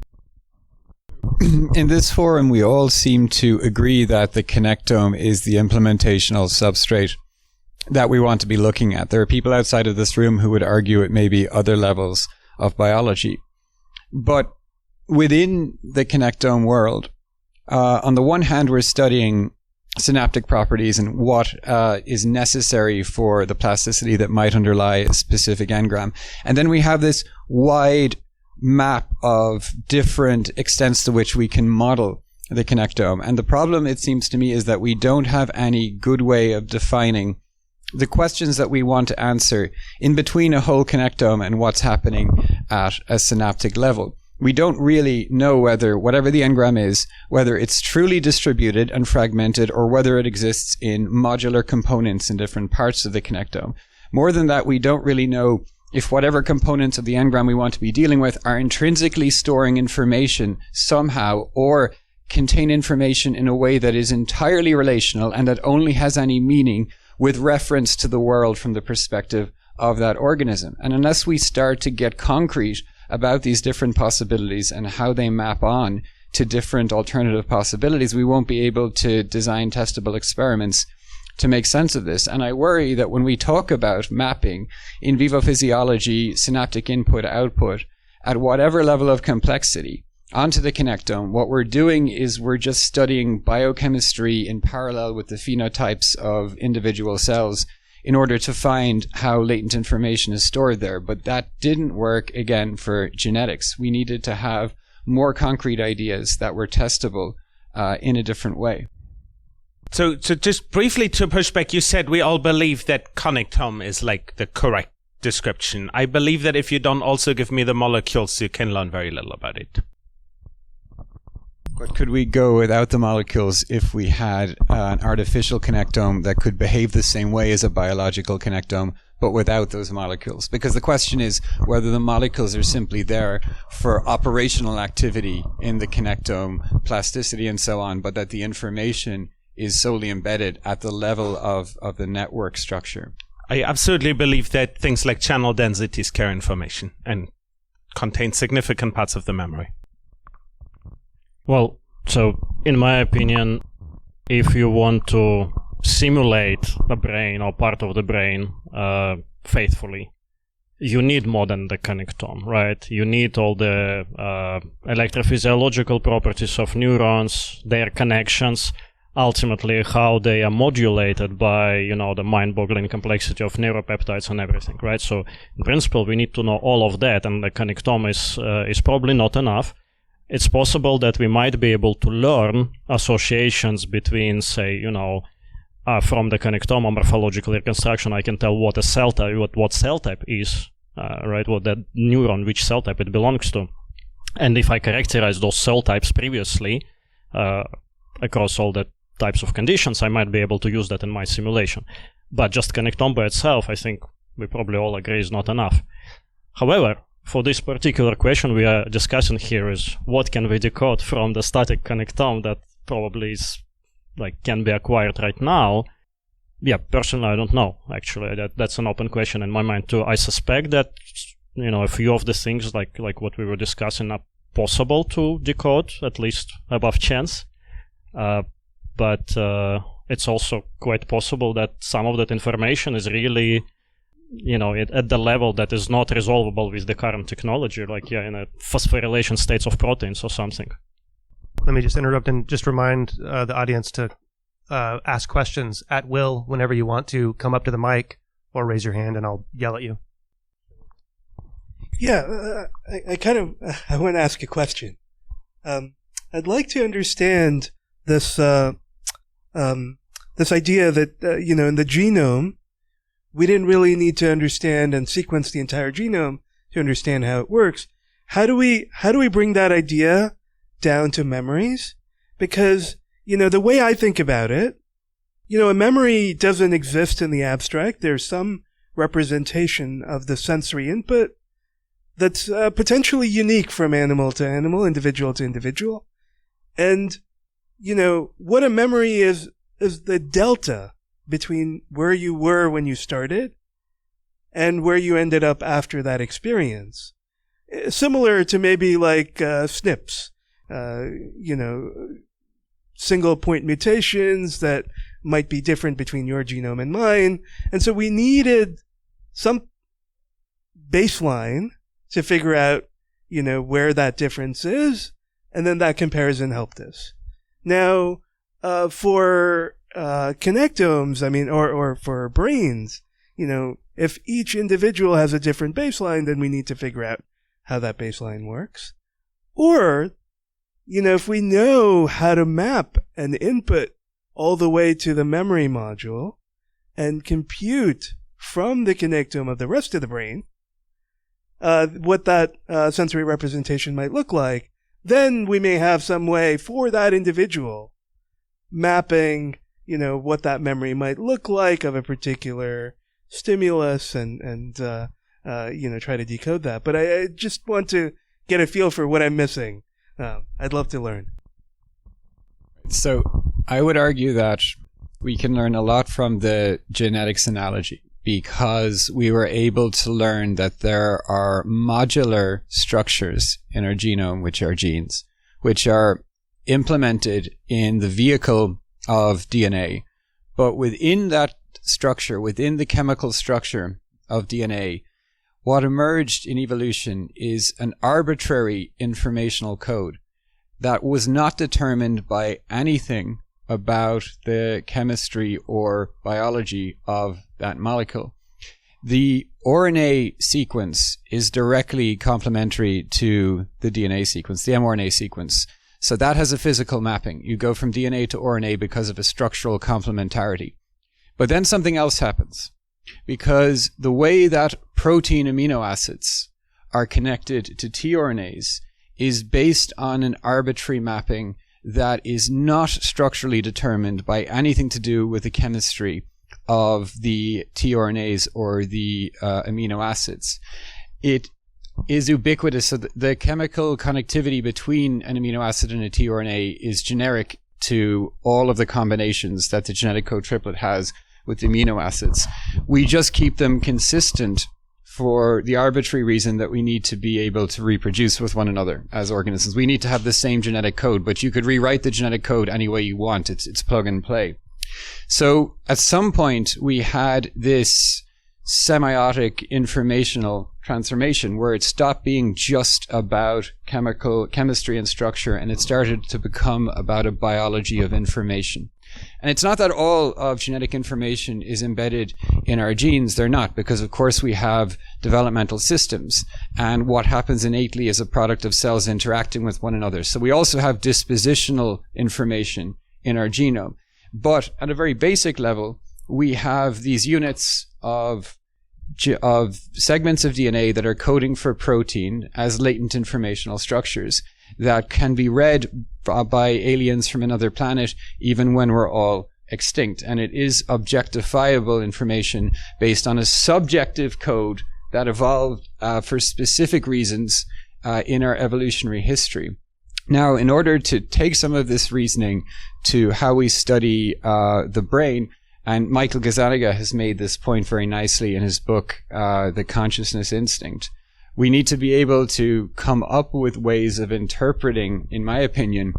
In this forum, we all seem to agree that the connectome is the implementational substrate that we want to be looking at. There are people outside of this room who would argue it may be other levels of biology. But within the connectome world, on the one hand, we're studying synaptic properties and what is necessary for the plasticity that might underlie a specific engram. And then we have this wide map of different extents to which we can model the connectome. And the problem, it seems to me, is that we don't have any good way of defining the questions that we want to answer in between a whole connectome and what's happening at a synaptic level. We don't really know whether, whatever the engram is, whether it's truly distributed and fragmented or whether it exists in modular components in different parts of the connectome. More than that, we don't really know if whatever components of the engram we want to be dealing with are intrinsically storing information somehow or contain information in a way that is entirely relational and that only has any meaning with reference to the world from the perspective of that organism. And unless we start to get concrete about these different possibilities and how they map on to different alternative possibilities, we won't be able to design testable experiments to make sense of this. And I worry that when we talk about mapping in vivo physiology, synaptic input, output, at whatever level of complexity, onto the connectome, what we're doing is we're just studying biochemistry in parallel with the phenotypes of individual cells in order to find how latent information is stored there. But that didn't work, again, for genetics. We needed to have more concrete ideas that were testable in a different way. So just briefly to push back, you said we all believe that connectome is like the correct description. I believe that if you don't also give me the molecules, you can learn very little about it. But could we go without the molecules if we had an artificial connectome that could behave the same way as a biological connectome, but without those molecules? Because the question is whether the molecules are simply there for operational activity in the connectome, plasticity and so on, but that the information is solely embedded at the level of the network structure. I absolutely believe that things like channel densities carry information and contain significant parts of the memory. Well, so in my opinion, if you want to simulate a brain or part of the brain faithfully, you need more than the connectome, right? You need all the electrophysiological properties of neurons, their connections, ultimately how they are modulated by, the mind-boggling complexity of neuropeptides and everything, right? So in principle, we need to know all of that, and the connectome is probably not enough. It's possible that we might be able to learn associations between, say, from the connectome morphological reconstruction, I can tell what a cell type, what cell type is, right? What that neuron, which cell type it belongs to. And if I characterize those cell types previously across all the types of conditions, I might be able to use that in my simulation. But just connectome by itself, I think we probably all agree, is not enough. However, for this particular question we are discussing here is what can we decode from the static connectome that probably is can be acquired right now. Yeah, personally I don't know, actually. That's an open question in my mind too. I suspect that a few of the things like what we were discussing are possible to decode, at least above chance, but it's also quite possible that some of that information is really at the level that is not resolvable with the current technology, in a phosphorylation states of proteins or something. Let me just interrupt and just remind the audience to ask questions at will whenever you want to. Come up to the mic or raise your hand and I'll yell at you. Yeah, I want to ask a question. I'd like to understand this idea that, in the genome, we didn't really need to understand and sequence the entire genome to understand how it works. How do we bring that idea down to memories? Because, the way I think about it, a memory doesn't exist in the abstract. There's some representation of the sensory input that's potentially unique from animal to animal, individual to individual. And, what a memory is the delta between where you were when you started and where you ended up after that experience. Similar to maybe like SNPs, single point mutations that might be different between your genome and mine. And so we needed some baseline to figure out, where that difference is. And then that comparison helped us. Now, for connectomes, or for brains, if each individual has a different baseline, then we need to figure out how that baseline works. Or, if we know how to map an input all the way to the memory module and compute from the connectome of the rest of the brain, what that sensory representation might look like, then we may have some way for that individual mapping what that memory might look like of a particular stimulus and try to decode that. But I just want to get a feel for what I'm missing. I'd love to learn. So I would argue that we can learn a lot from the genetics analogy because we were able to learn that there are modular structures in our genome, which are genes, which are implemented in the vehicle of DNA. But within that structure, within the chemical structure of DNA, what emerged in evolution is an arbitrary informational code that was not determined by anything about the chemistry or biology of that molecule. The RNA sequence is directly complementary to the DNA sequence, the mRNA sequence. So that has a physical mapping. You go from DNA to RNA because of a structural complementarity. But then something else happens, because the way that protein amino acids are connected to tRNAs is based on an arbitrary mapping that is not structurally determined by anything to do with the chemistry of the tRNAs or the amino acids. It is ubiquitous, so the chemical connectivity between an amino acid and a tRNA is generic to all of the combinations that the genetic code triplet has with the amino acids. We just keep them consistent for the arbitrary reason that we need to be able to reproduce with one another as organisms. We need to have the same genetic code, but you could rewrite the genetic code any way you want. It's plug and play. So at some point we had this semiotic informational transformation where it stopped being just about chemistry and structure, and it started to become about a biology of information. And it's not that all of genetic information is embedded in our genes. They're not, because of course we have developmental systems, and what happens innately is a product of cells interacting with one another. So we also have dispositional information in our genome. But at a very basic level, we have these units of segments of DNA that are coding for protein as latent informational structures that can be read by aliens from another planet even when we're all extinct. And it is objectifiable information based on a subjective code that evolved for specific reasons in our evolutionary history. Now, in order to take some of this reasoning to how we study the brain, and Michael Gazzaniga has made this point very nicely in his book, The Consciousness Instinct, we need to be able to come up with ways of interpreting, in my opinion,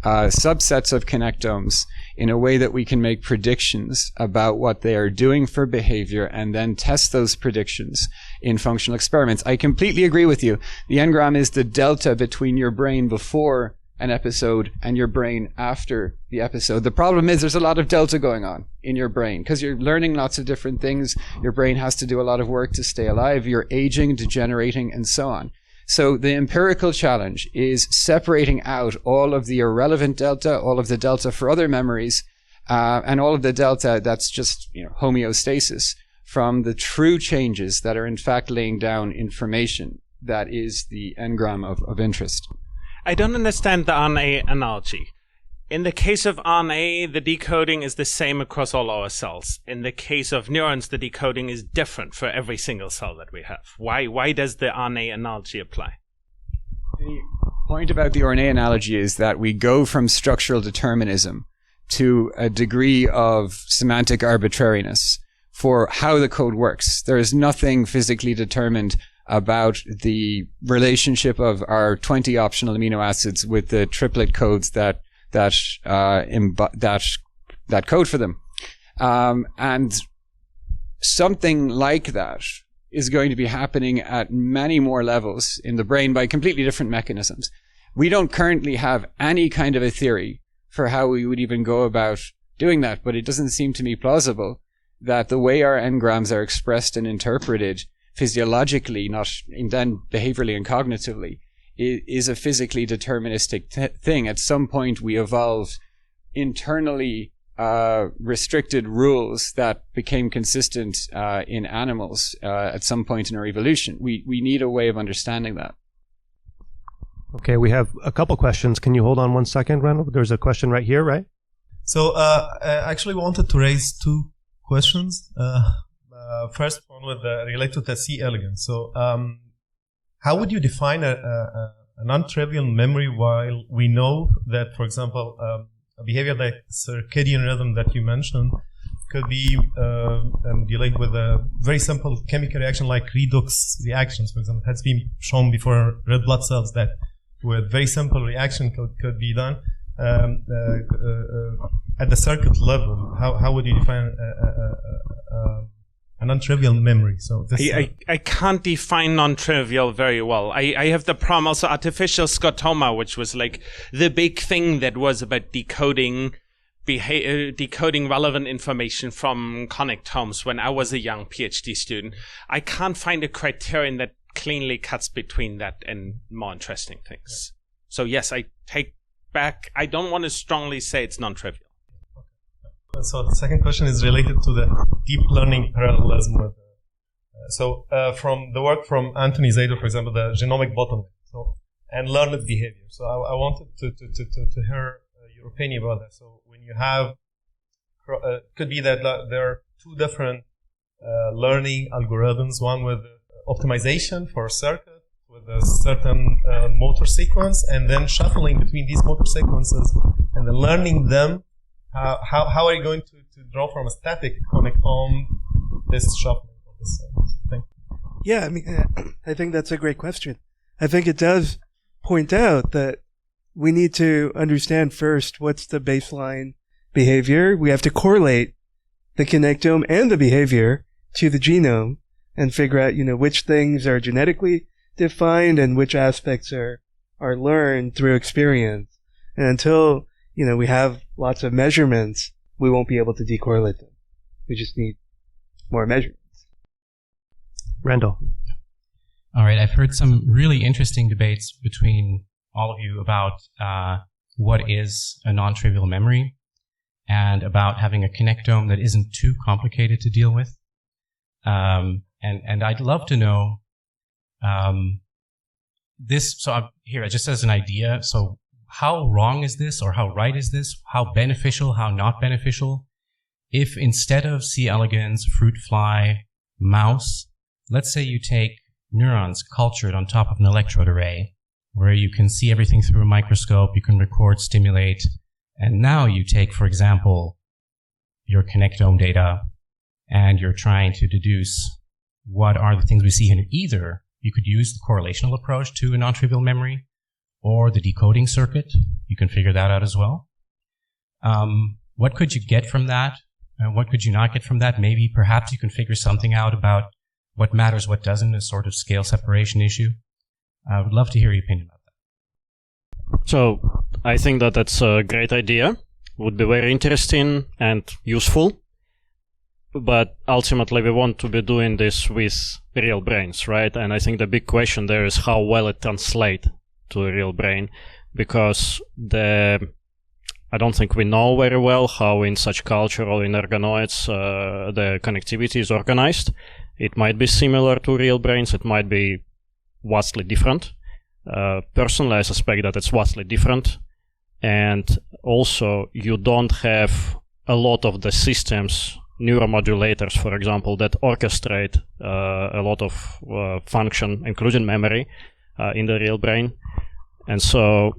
subsets of connectomes in a way that we can make predictions about what they are doing for behavior and then test those predictions in functional experiments. I completely agree with you. The engram is the delta between your brain before an episode and your brain after the episode. The problem is there's a lot of delta going on in your brain because you're learning lots of different things. Your brain has to do a lot of work to stay alive. You're aging, degenerating, and so on. So the empirical challenge is separating out all of the irrelevant delta, all of the delta for other memories, and all of the delta that's just, homeostasis from the true changes that are in fact laying down information that is the engram of interest. I don't understand the RNA analogy. In the case of RNA, the decoding is the same across all our cells. In the case of neurons, the decoding is different for every single cell that we have. Why does the RNA analogy apply? The point about the RNA analogy is that we go from structural determinism to a degree of semantic arbitrariness for how the code works. There is nothing physically determined about the relationship of our 20 optional amino acids with the triplet codes that code for them. And something like that is going to be happening at many more levels in the brain by completely different mechanisms. We don't currently have any kind of a theory for how we would even go about doing that, but it doesn't seem to me plausible that the way our engrams are expressed and interpreted physiologically, not then behaviorally and cognitively, is a physically deterministic thing. At some point, we evolved internally restricted rules that became consistent in animals at some point in our evolution. We need a way of understanding that. Okay, we have a couple questions. Can you hold on 1 second, Randall? There's a question right here, right? So I actually wanted to raise two questions. First one with related to C. elegans. So how would you define a non-trivial memory while we know that, for example, a behavior like circadian rhythm that you mentioned could be dealing with a very simple chemical reaction like redox reactions, for example. It has been shown before red blood cells that with very simple reaction could be done at the circuit level. How would you define a non-trivial memory? So this, I can't define non-trivial very well. I have the problem also artificial scotoma, which was like the big thing that was about decoding relevant information from connectomes when I was a young PhD student. I can't find a criterion that cleanly cuts between that and more interesting things. So yes, I take back. I don't want to strongly say it's non-trivial. So the second question is related to the deep learning parallelism. From the work from Anthony Zader, for example, the genomic bottleneck, and learned behavior. So I wanted to hear your opinion about that. So when you have, could be that there are two different learning algorithms, one with optimization for a circuit with a certain motor sequence, and then shuffling between these motor sequences and then learning them. How are you going to draw from a static connectome this shuffling of this thing? Yeah, I mean, I think that's a great question. I think it does point out that we need to understand first what's the baseline behavior. We have to correlate the connectome and the behavior to the genome and figure out, which things are genetically defined and which aspects are learned through experience. And until, we have lots of measurements, we won't be able to decorrelate them. We just need more measurements. Randall. All right. I've heard some really interesting debates between all of you about what is a non-trivial memory and about having a connectome that isn't too complicated to deal with. And I'd love to know this. So here, just as an idea. So how wrong is this, or how right is this? How beneficial, how not beneficial? If instead of C. elegans, fruit fly, mouse, let's say you take neurons cultured on top of an electrode array, where you can see everything through a microscope, you can record, stimulate, and now you take, for example, your connectome data, and you're trying to deduce what are the things we see in either. You could use the correlational approach to a non-trivial memory, or the decoding circuit. You can figure that out as well. What could you get from that? And what could you not get from that? Maybe, perhaps you can figure something out about what matters, what doesn't, a sort of scale separation issue. I would love to hear your opinion about that. So I think that that's a great idea. Would be very interesting and useful. But ultimately, we want to be doing this with real brains, right? And I think the big question there is how well it translates to a real brain, because I don't think we know very well how in such culture or in organoids the connectivity is organized. It might be similar to real brains. It might be vastly different. Personally, I suspect that it's vastly different. And also, you don't have a lot of the systems, neuromodulators, for example, that orchestrate a lot of function, including memory, in the real brain. And so,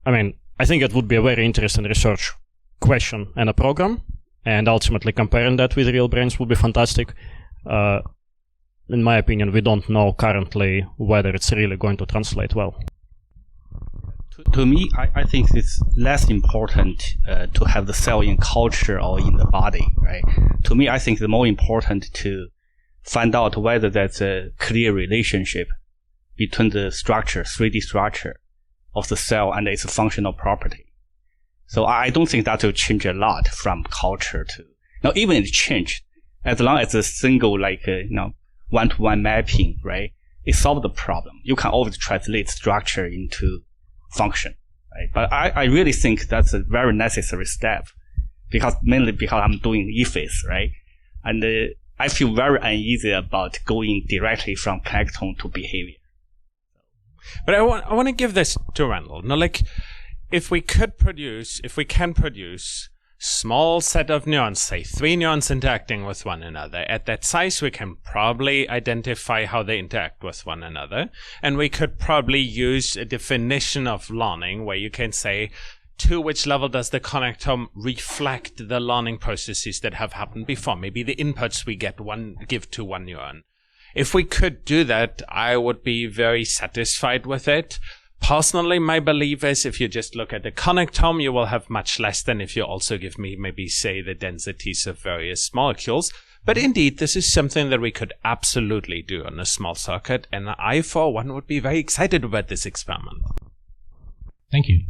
I think it would be a very interesting research question and a program, and ultimately comparing that with real brains would be fantastic. In my opinion, we don't know currently whether it's really going to translate well. To me, I think it's less important to have the cell in culture or in the body, right? To me, I think it's more important to find out whether there's a clear relationship between the structure, 3D structure of the cell and its functional property. So I don't think that will change a lot from culture to, now even it changed, as long as a single, one-to-one mapping, right? It solves the problem. You can always translate structure into function, right? But I really think that's a very necessary step, mainly because I'm doing EFIS, right? And I feel very uneasy about going directly from connectome to behavior. But I want to give this to Randall. Now, if we can produce small set of neurons, say 3 neurons interacting with one another, at that size we can probably identify how they interact with one another. And we could probably use a definition of learning where you can say, to which level does the connectome reflect the learning processes that have happened before? Maybe the inputs we give to one neuron. If we could do that, I would be very satisfied with it. Personally, my belief is if you just look at the connectome, you will have much less than if you also give me maybe, say, the densities of various molecules. But indeed, this is something that we could absolutely do on a small circuit, and I, for one, would be very excited about this experiment. Thank you.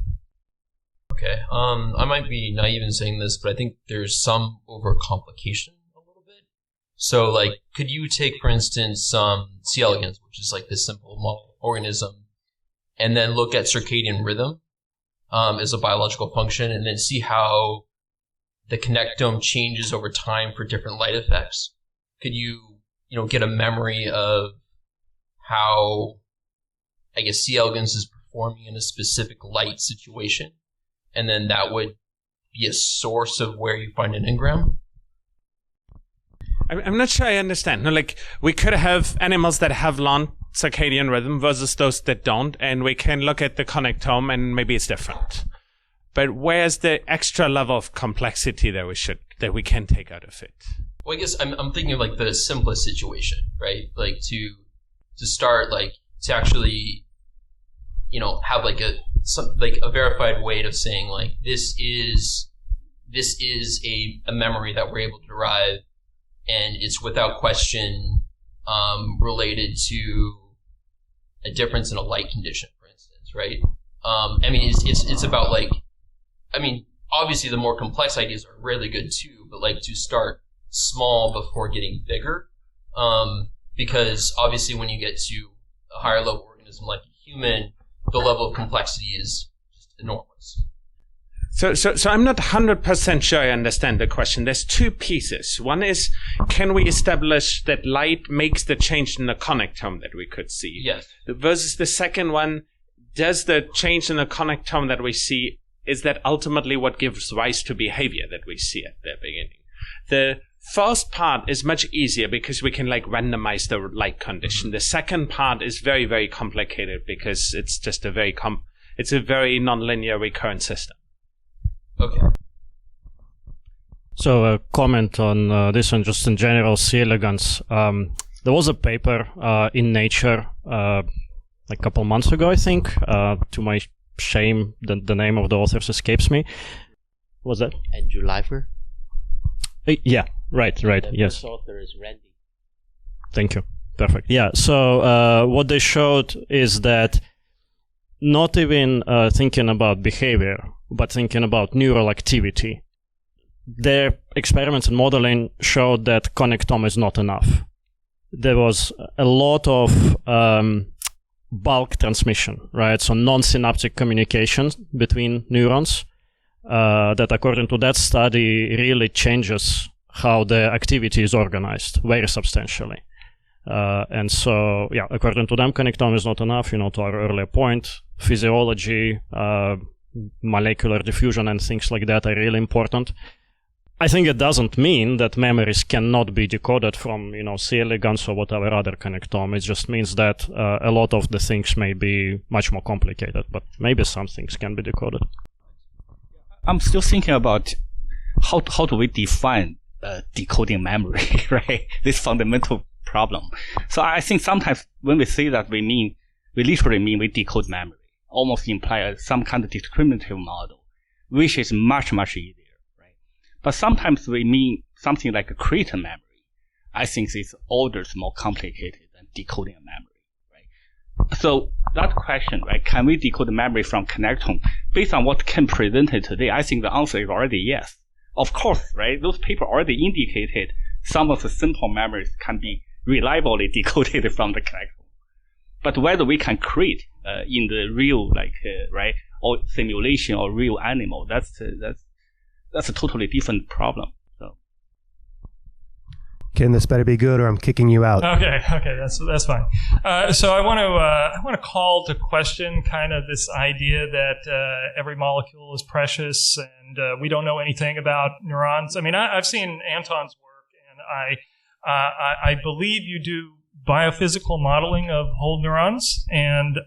Okay, I might be naive in saying this, but I think there's some overcomplication a little bit. So, like, could you take, for instance, C. elegans, which is like this simple model organism, and then look at circadian rhythm as a biological function, and then see how the connectome changes over time for different light effects? Could you get a memory of how, I guess, C. elegans is performing in a specific light situation? And then that would be a source of where you find an engram? I'm not sure I understand. No, like, we could have animals that have long circadian rhythm versus those that don't, and we can look at the connectome and maybe it's different. But where's the extra level of complexity that we can take out of it? Well, I guess I'm thinking of like the simplest situation, right? Like to start, like to actually, have like a verified way of saying like this is a memory that we're able to derive, and it's without question related to a difference in a light condition, for instance, right? I mean, it's about like, I mean, obviously the more complex ideas are really good too, but like to start small before getting bigger, because obviously when you get to a higher level organism like a human, the level of complexity is just enormous. So I'm not 100% sure I understand the question. There's two pieces. One is, can we establish that light makes the change in the connectome that we could see? Yes. Versus the second one, does the change in the connectome that we see, is that ultimately what gives rise to behavior that we see at the beginning? The first part is much easier because we can like randomize the light condition. The second part is very, very complicated because it's just a very nonlinear recurrent system. Okay. So a comment on this one, just in general, C. elegans. There was a paper in Nature a couple months ago, I think. To my shame, the name of the authors escapes me. What was that? Andrew Leifer. Yeah, right, The yes. author is Randy. Thank you. Perfect. Yeah, so what they showed is that not even thinking about behavior, but thinking about neural activity, their experiments and modeling showed that connectome is not enough. There was a lot of bulk transmission, right? So non-synaptic communication between neurons that, according to that study, really changes how the activity is organized very substantially. And so, yeah, according to them, connectome is not enough. To our earlier point, physiology, molecular diffusion, and things like that are really important. I think it doesn't mean that memories cannot be decoded from, C. elegans or whatever other connectome. It just means that a lot of the things may be much more complicated, but maybe some things can be decoded. I'm still thinking about how do we define decoding memory, right? This fundamental problem. So I think sometimes when we say that, we literally mean we decode memory, almost imply some kind of discriminative model, which is much, much easier. But sometimes we mean something like a create a memory. I think this orders more complicated than decoding a memory, right? So that question, right, can we decode the memory from connectome? Based on what Ken presented today, I think the answer is already yes. Of course, right, those papers already indicated some of the simple memories can be reliably decoded from the connectome. But whether we can create in the real, right, or simulation or real animal, that's a totally different problem. So, Ken, this better be good, or I'm kicking you out. Okay, that's fine. So I want to call to question kind of this idea that every molecule is precious and we don't know anything about neurons. I mean, I've seen Anton's work, and I believe you do biophysical modeling of whole neurons, and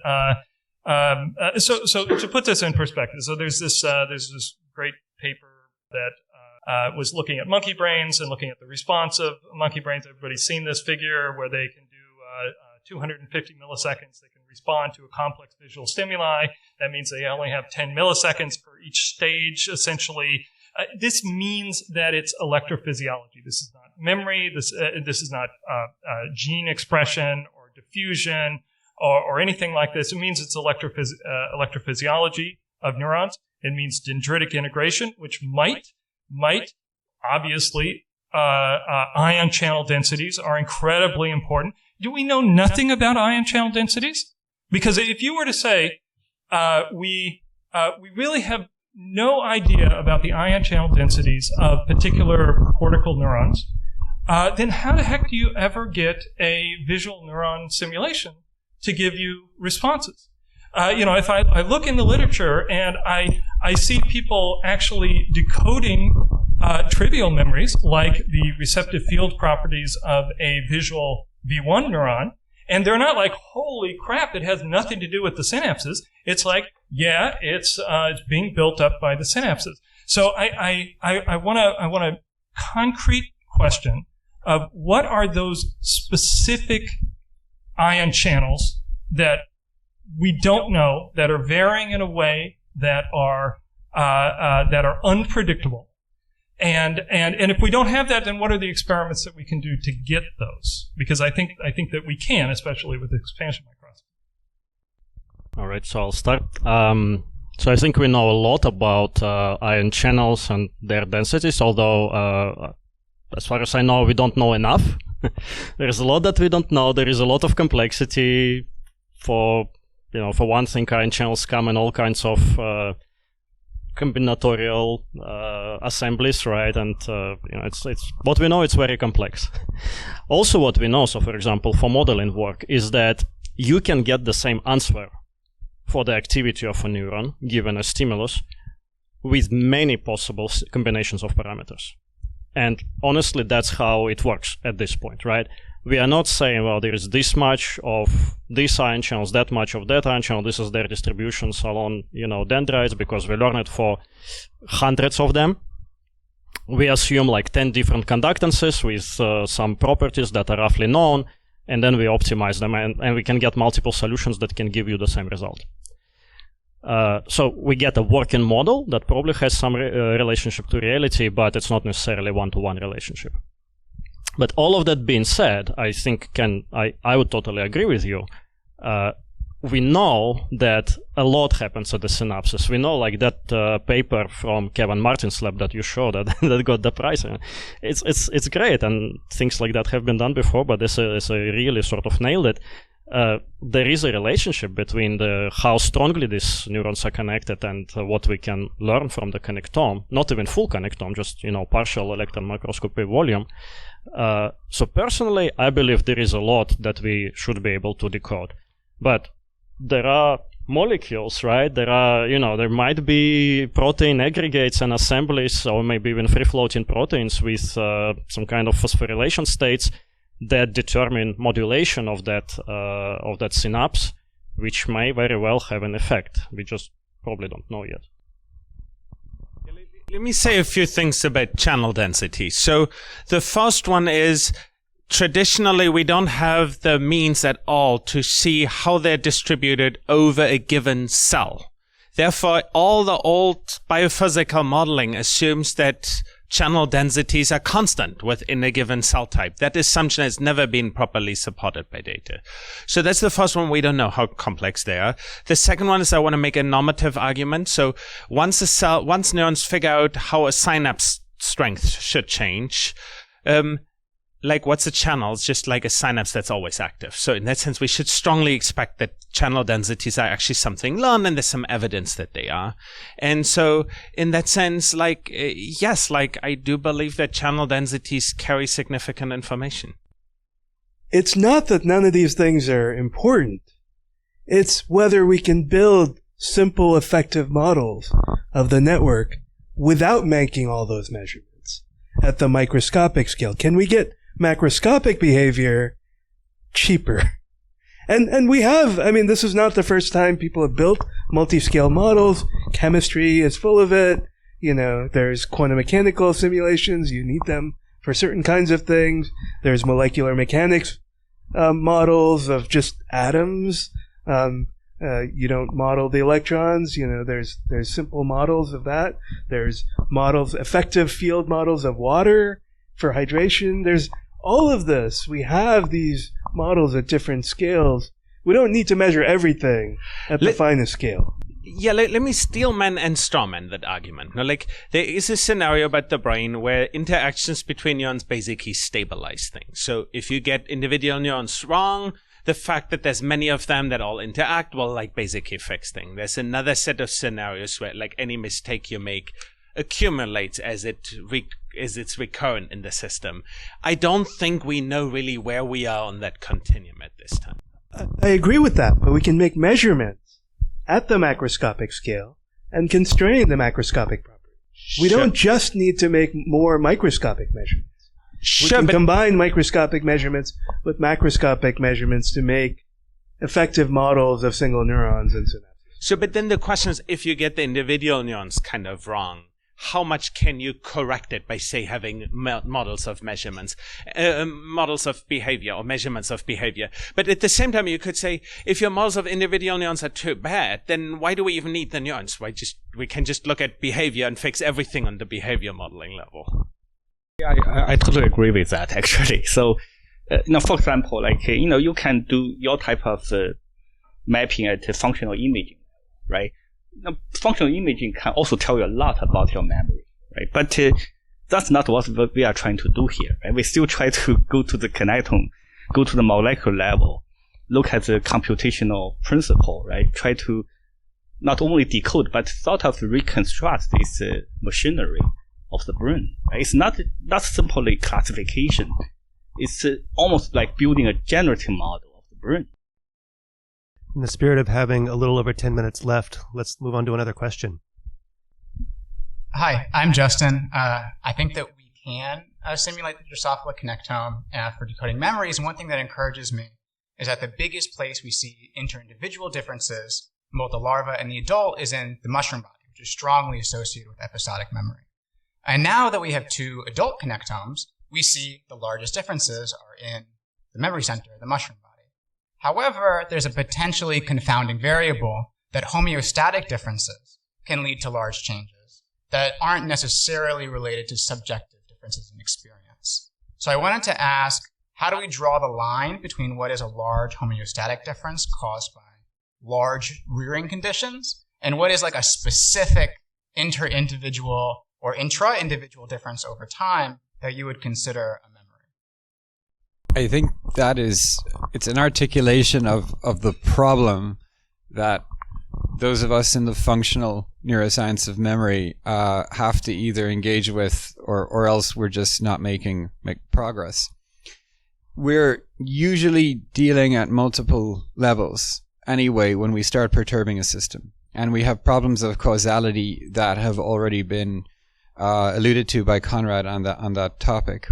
so to put this in perspective, so there's this great paper that was looking at monkey brains and looking at the response of monkey brains. Everybody's seen this figure where they can do 250 milliseconds. They can respond to a complex visual stimuli. That means they only have 10 milliseconds per each stage, essentially. This means that it's electrophysiology. This is not memory. This is not gene expression or diffusion or anything like this. It means it's electrophysiology of neurons. It means dendritic integration, which might obviously ion channel densities are incredibly important. Do we know nothing about ion channel densities? Because if you were to say we really have no idea about the ion channel densities of particular cortical neurons, then how the heck do you ever get a visual neuron simulation to give you responses? If I look in the literature and I see people actually decoding trivial memories, like the receptive field properties of a visual V1 neuron, and they're not like, holy crap, it has nothing to do with the synapses. It's like, yeah, it's being built up by the synapses. So I want a concrete question of what are those specific ion channels that we don't know, that are varying in a way that are unpredictable. And if we don't have that, then what are the experiments that we can do to get those? Because I think that we can, especially with expansion microscopy. All right, so I'll start. So I think we know a lot about ion channels and their densities, although as far as I know, we don't know enough. There's a lot that we don't know. There is a lot of complexity. For one thing, ion channels come in all kinds of combinatorial assemblies, right? And it's what we know. It's very complex. Also, what we know, so for example, for modeling work, is that you can get the same answer for the activity of a neuron given a stimulus with many possible combinations of parameters. And honestly, that's how it works at this point, right? We are not saying, well, there is this much of these ion channels, that much of that ion channel, this is their distributions along, dendrites, because we learned it for hundreds of them. We assume like 10 different conductances with some properties that are roughly known, and then we optimize them, and we can get multiple solutions that can give you the same result. So we get a working model that probably has some relationship to reality, but it's not necessarily one-to-one relationship. But all of that being said, I think I would totally agree with you. We know that a lot happens at the synapses. We know, like that paper from Kevin Martin's lab that you showed that got the prize. It's great, and things like that have been done before, but this really sort of nailed it. There is a relationship between how strongly these neurons are connected and what we can learn from the connectome. Not even full connectome, just partial electron microscopy volume. So personally, I believe there is a lot that we should be able to decode. But there are molecules, right? There might be protein aggregates and assemblies, or maybe even free-floating proteins with some kind of phosphorylation states that determine modulation of that synapse, which may very well have an effect. We just probably don't know yet. Let me say a few things about channel density. So the first one is, traditionally, we don't have the means at all to see how they're distributed over a given cell. Therefore, all the old biophysical modeling assumes that channel densities are constant within a given cell type. That assumption has never been properly supported by data. So that's the first one. We don't know how complex they are. The second one is I want to make a normative argument. So once neurons figure out how a synapse strength should change, like what's a channel? It's just like a synapse that's always active. So in that sense, we should strongly expect that channel densities are actually something learned, and there's some evidence that they are. And so in that sense, yes, I do believe that channel densities carry significant information. It's not that none of these things are important. It's whether we can build simple, effective models of the network without making all those measurements at the microscopic scale. Can we get macroscopic behavior cheaper? And we have, this is not the first time people have built multi-scale models. Chemistry is full of it. There's quantum mechanical simulations. You need them for certain kinds of things. There's molecular mechanics models of just atoms You don't model the electrons. There's simple models of that. There's effective field models of water for hydration. There's all of this. We have these models at different scales. We don't need to measure everything at the finest scale. Yeah, let me steelman and strawman that argument. Now, there is a scenario about the brain where interactions between neurons basically stabilize things. So if you get individual neurons wrong, the fact that there's many of them that all interact will basically fix things. There's another set of scenarios where any mistake you make accumulates as it's recurrent in the system. I don't think we know really where we are on that continuum at this time. I agree with that, but we can make measurements at the macroscopic scale and constrain the macroscopic property. We don't just need to make more microscopic measurements. We can combine microscopic measurements with macroscopic measurements to make effective models of single neurons and synapses. But then the question is, if you get the individual neurons kind of wrong, how much can you correct it by, say, having models of measurements, models of behavior or measurements of behavior? But at the same time, you could say, if your models of individual neurons are too bad, then why do we even need the neurons? We can just look at behavior and fix everything on the behavior modeling level. Yeah, I totally agree with that, actually. So, for example, you can do your type of mapping at functional imaging, right? Now, functional imaging can also tell you a lot about your memory, right? But that's not what we are trying to do here, right? We still try to go to the connectome, go to the molecular level, look at the computational principle, right? Try to not only decode, but sort of reconstruct this machinery of the brain. Right? It's not simply classification. It's almost like building a generative model of the brain. In the spirit of having a little over 10 minutes left, let's move on to another question. Hi, I'm Justin. I think that we can simulate the Drosophila connectome for decoding memories. And one thing that encourages me is that the biggest place we see inter-individual differences in both the larva and the adult is in the mushroom body, which is strongly associated with episodic memory. And now that we have 2 adult connectomes, we see the largest differences are in the memory center, the mushroom body. However, there's a potentially confounding variable that homeostatic differences can lead to large changes that aren't necessarily related to subjective differences in experience. So I wanted to ask, how do we draw the line between what is a large homeostatic difference caused by large rearing conditions and what is a specific inter-individual or intra-individual difference over time that you would consider a memory? I think it's an articulation of the problem that those of us in the functional neuroscience of memory have to either engage with or else we're just not making progress. We're usually dealing at multiple levels anyway when we start perturbing a system. And we have problems of causality that have already been alluded to by Conrad on that topic.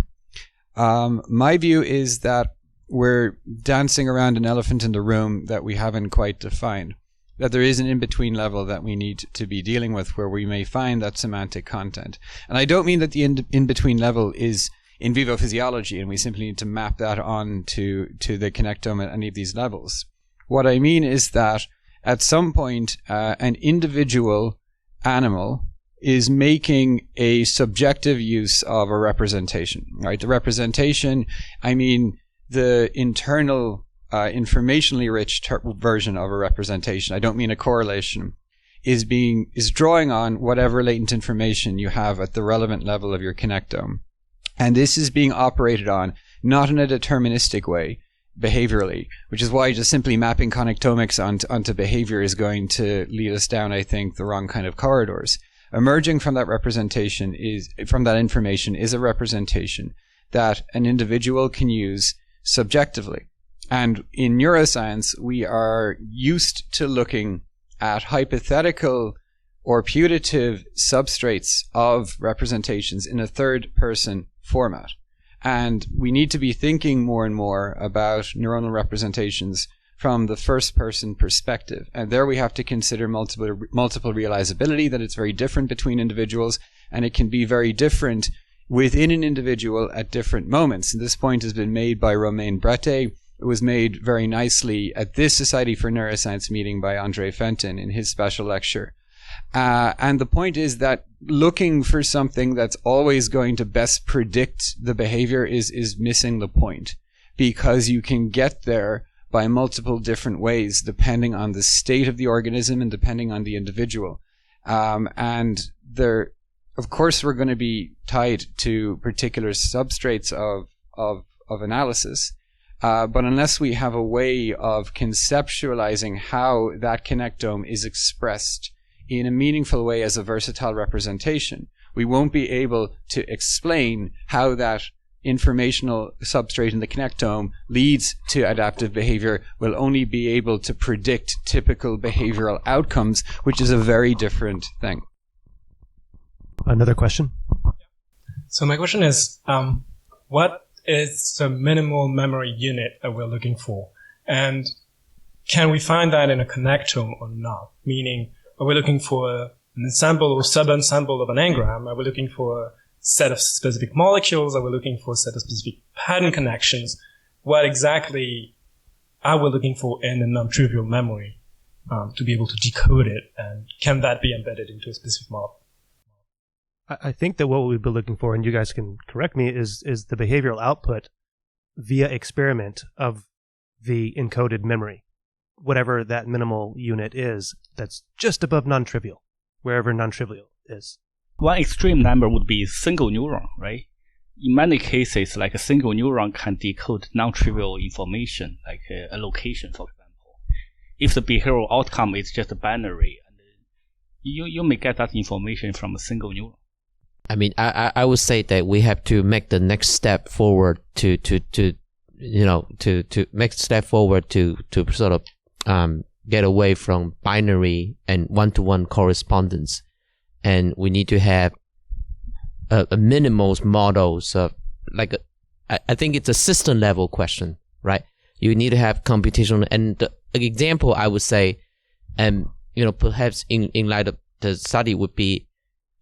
My view is that we're dancing around an elephant in the room that we haven't quite defined, that there is an in-between level that we need to be dealing with where we may find that semantic content. And I don't mean that the in-between level is in vivo physiology and we simply need to map that on to the connectome at any of these levels. What I mean is that at some point an individual animal is making a subjective use of a representation, right? The representation, I mean the internal informationally rich version of a representation. I don't mean a correlation. Is drawing on whatever latent information you have at the relevant level of your connectome. And this is being operated on not in a deterministic way, behaviorally, which is why just simply mapping connectomics onto behavior is going to lead us down, I think, the wrong kind of corridors. Emerging from that representation from that information is a representation that an individual can use subjectively. And in neuroscience, we are used to looking at hypothetical or putative substrates of representations in a third-person format. And we need to be thinking more and more about neuronal representations from the first-person perspective. And there we have to consider multiple realizability, that it's very different between individuals, and it can be very different within an individual at different moments. And this point has been made by Romain Bretet was made very nicely at this Society for Neuroscience meeting by Andre Fenton in his special lecture. And the point is that looking for something that's always going to best predict the behavior is missing the point, because you can get there by multiple different ways depending on the state of the organism and depending on the individual. And there, of course, we're going to be tied to particular substrates of analysis. But unless we have a way of conceptualizing how that connectome is expressed in a meaningful way as a versatile representation, we won't be able to explain how that informational substrate in the connectome leads to adaptive behavior. We'll only be able to predict typical behavioral outcomes, which is a very different thing. Another question? So my question is, what is the minimal memory unit that we're looking for? And can we find that in a connectome or not? Meaning, are we looking for an ensemble or sub-ensemble of an engram? Are we looking for a set of specific molecules? Are we looking for a set of specific pattern connections? What exactly are we looking for in a non-trivial memory to be able to decode it? And can that be embedded into a specific model? I think that what we'd be looking for, and you guys can correct me, is the behavioral output via experiment of the encoded memory, whatever that minimal unit is that's just above non-trivial, wherever non-trivial is. One extreme number would be single neuron, right? In many cases, like a single neuron can decode non-trivial information, like a location, for example. If the behavioral outcome is just a binary, you may get that information from a single neuron. I mean, I would say that we have to make the next step forward to make step forward to sort of get away from binary and one-to-one correspondence, and we need to have a minimal models of I think it's a system level question, right? You need to have computational, and the example I would say, perhaps in light of the study would be,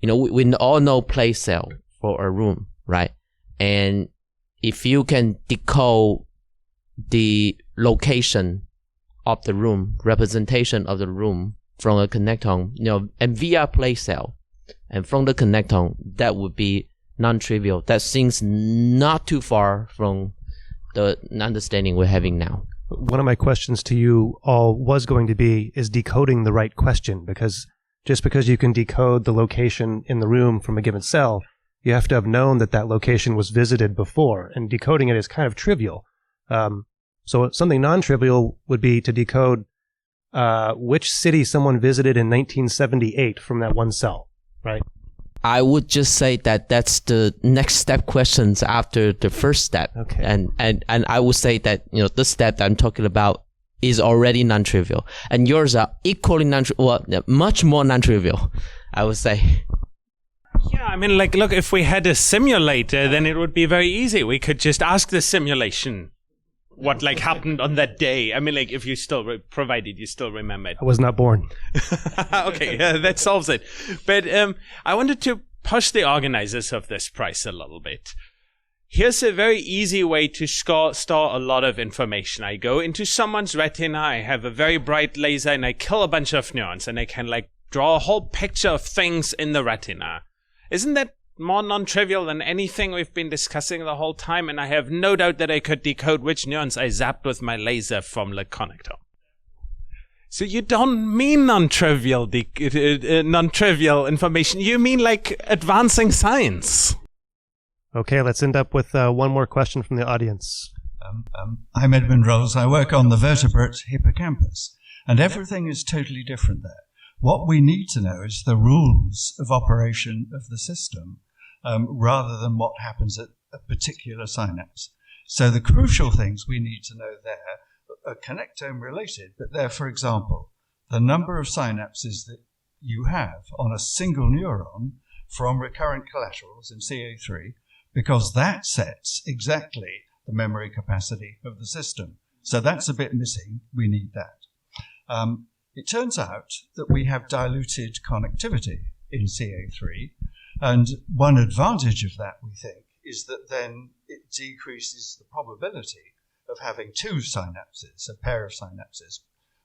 we all know place cell for a room, right? And if you can decode the location of the room, representation of the room from a connectome, and via place cell, and from the connectome, that would be non-trivial. That seems not too far from the understanding we're having now. One of my questions to you all was going to be, is decoding the right question? Because just because you can decode the location in the room from a given cell, you have to have known that location was visited before, and decoding it is kind of trivial. So something non-trivial would be to decode which city someone visited in 1978 from that one cell, right? I would just say that that's the next step questions after the first step. Okay. And I would say that, the step that I'm talking about is already non-trivial, and yours are equally much more non-trivial, I would say. Yeah, I mean, look, if we had a simulator, then it would be very easy. We could just ask the simulation what happened on that day. I mean, if you still provided you still remember it. I was not born. Okay, that solves it. But I wanted to push the organizers of this prize a little bit. Here's a very easy way to store a lot of information. I go into someone's retina, I have a very bright laser, and I kill a bunch of neurons, and I can draw a whole picture of things in the retina. Isn't that more non-trivial than anything we've been discussing the whole time? And I have no doubt that I could decode which neurons I zapped with my laser from the connectome. So you don't mean non-trivial information. You mean advancing science. Okay, let's end up with one more question from the audience. I'm Edmund Rolls. I work on the vertebrate hippocampus, and everything is totally different there. What we need to know is the rules of operation of the system, rather than what happens at a particular synapse. So the crucial things we need to know there are connectome related, but they're, for example, the number of synapses that you have on a single neuron from recurrent collaterals in CA3, because that sets exactly the memory capacity of the system. So that's a bit missing. We need that. It turns out that we have diluted connectivity in CA3, and one advantage of that, we think, is that then it decreases the probability of having two synapses, a pair of synapses,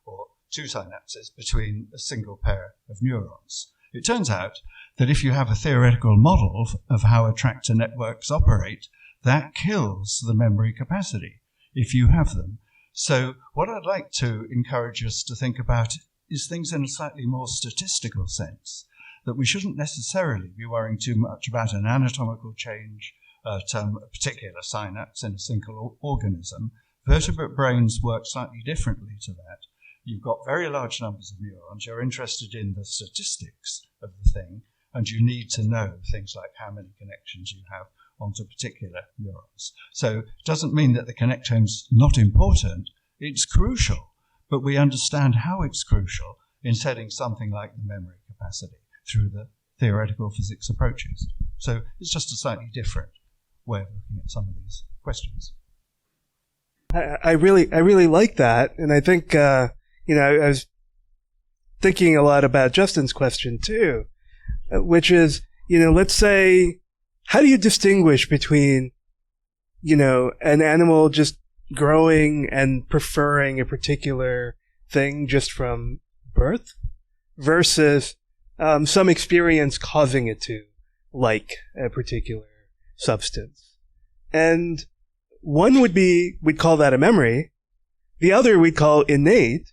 or two synapses between a single pair of neurons. It turns out that if you have a theoretical model of how attractor networks operate, that kills the memory capacity if you have them. So what I'd like to encourage us to think about is things in a slightly more statistical sense, that we shouldn't necessarily be worrying too much about an anatomical change at a particular synapse in a single organism. Vertebrate brains work slightly differently to that. You've got very large numbers of neurons. You're interested in the statistics of the thing, and you need to know things like how many connections you have onto particular neurons. So it doesn't mean that the connectome's not important. It's crucial, but we understand how it's crucial in setting something like the memory capacity through the theoretical physics approaches. So it's just a slightly different way of looking at some of these questions. I really like that, and I think I was thinking a lot about Justin's question too, which is, let's say, how do you distinguish between, an animal just growing and preferring a particular thing just from birth versus some experience causing it to like a particular substance? And one we'd call that a memory. The other we'd call innate.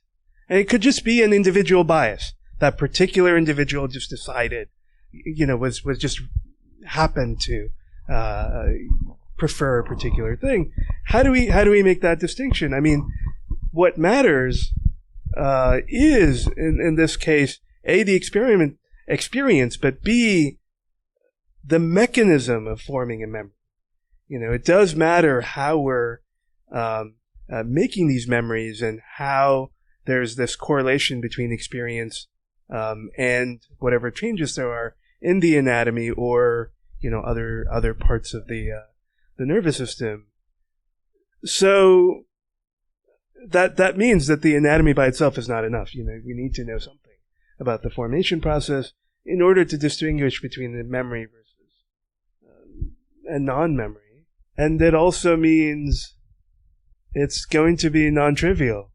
And it could just be an individual bias. That particular individual just decided, was just happened to prefer a particular thing. How do we make that distinction? I mean, what matters is in this case, A, the experience, but B, the mechanism of forming a memory. It does matter how we're making these memories and how there's this correlation between experience and whatever changes there are in the anatomy or other parts of the nervous system. So that means that the anatomy by itself is not enough. We need to know something about the formation process in order to distinguish between the memory versus a non-memory. And that also means it's going to be non-trivial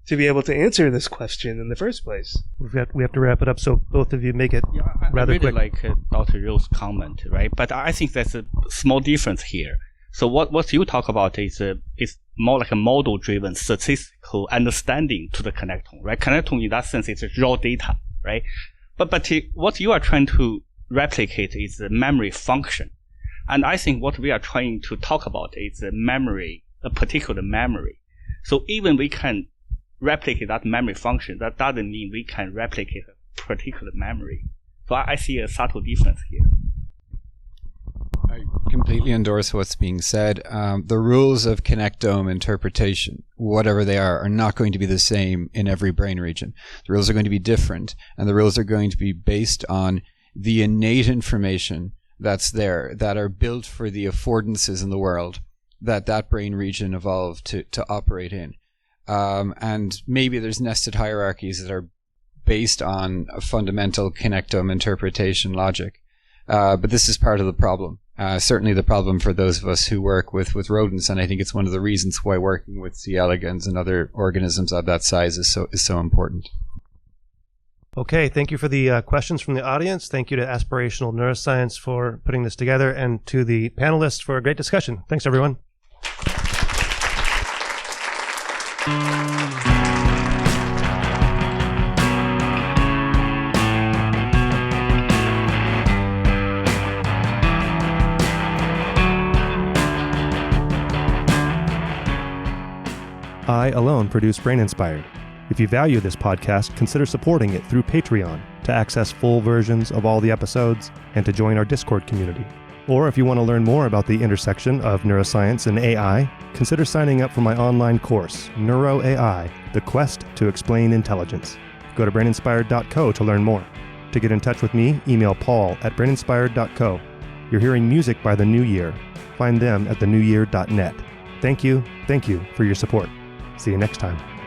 to be able to answer this question in the first place. We have to wrap it up, so both of you make it rather quick. I really like Dr. Rowe's comment, right? But I think there's a small difference here. So what you talk about is more like a model-driven statistical understanding to the connectome, right? Connectome in that sense is raw data, right? But what you are trying to replicate is the memory function. And I think what we are trying to talk about is a particular memory. So even we can replicate that memory function, that doesn't mean we can replicate a particular memory. So I see a subtle difference here. I completely endorse what's being said. The rules of connectome interpretation, whatever they are not going to be the same in every brain region. The rules are going to be different, and the rules are going to be based on the innate information that's there, that are built for the affordances in the world that brain region evolved to operate in. And maybe there's nested hierarchies that are based on a fundamental connectome interpretation logic. But this is part of the problem. Certainly the problem for those of us who work with rodents, and I think it's one of the reasons why working with C. elegans and other organisms of that size is so important. Okay, thank you for the questions from the audience. Thank you to Aspirational Neuroscience for putting this together, and to the panelists for a great discussion. Thanks, everyone. I alone produce Brain Inspired. If you value this podcast, consider supporting it through Patreon to access full versions of all the episodes and to join our Discord community. Or if you want to learn more about the intersection of neuroscience and AI, consider signing up for my online course, Neuro AI, The Quest to Explain Intelligence. Go to braininspired.co to learn more. To get in touch with me, email paul@braininspired.co. You're hearing music by The New Year. Find them at thenewyear.net. Thank you for your support. See you next time.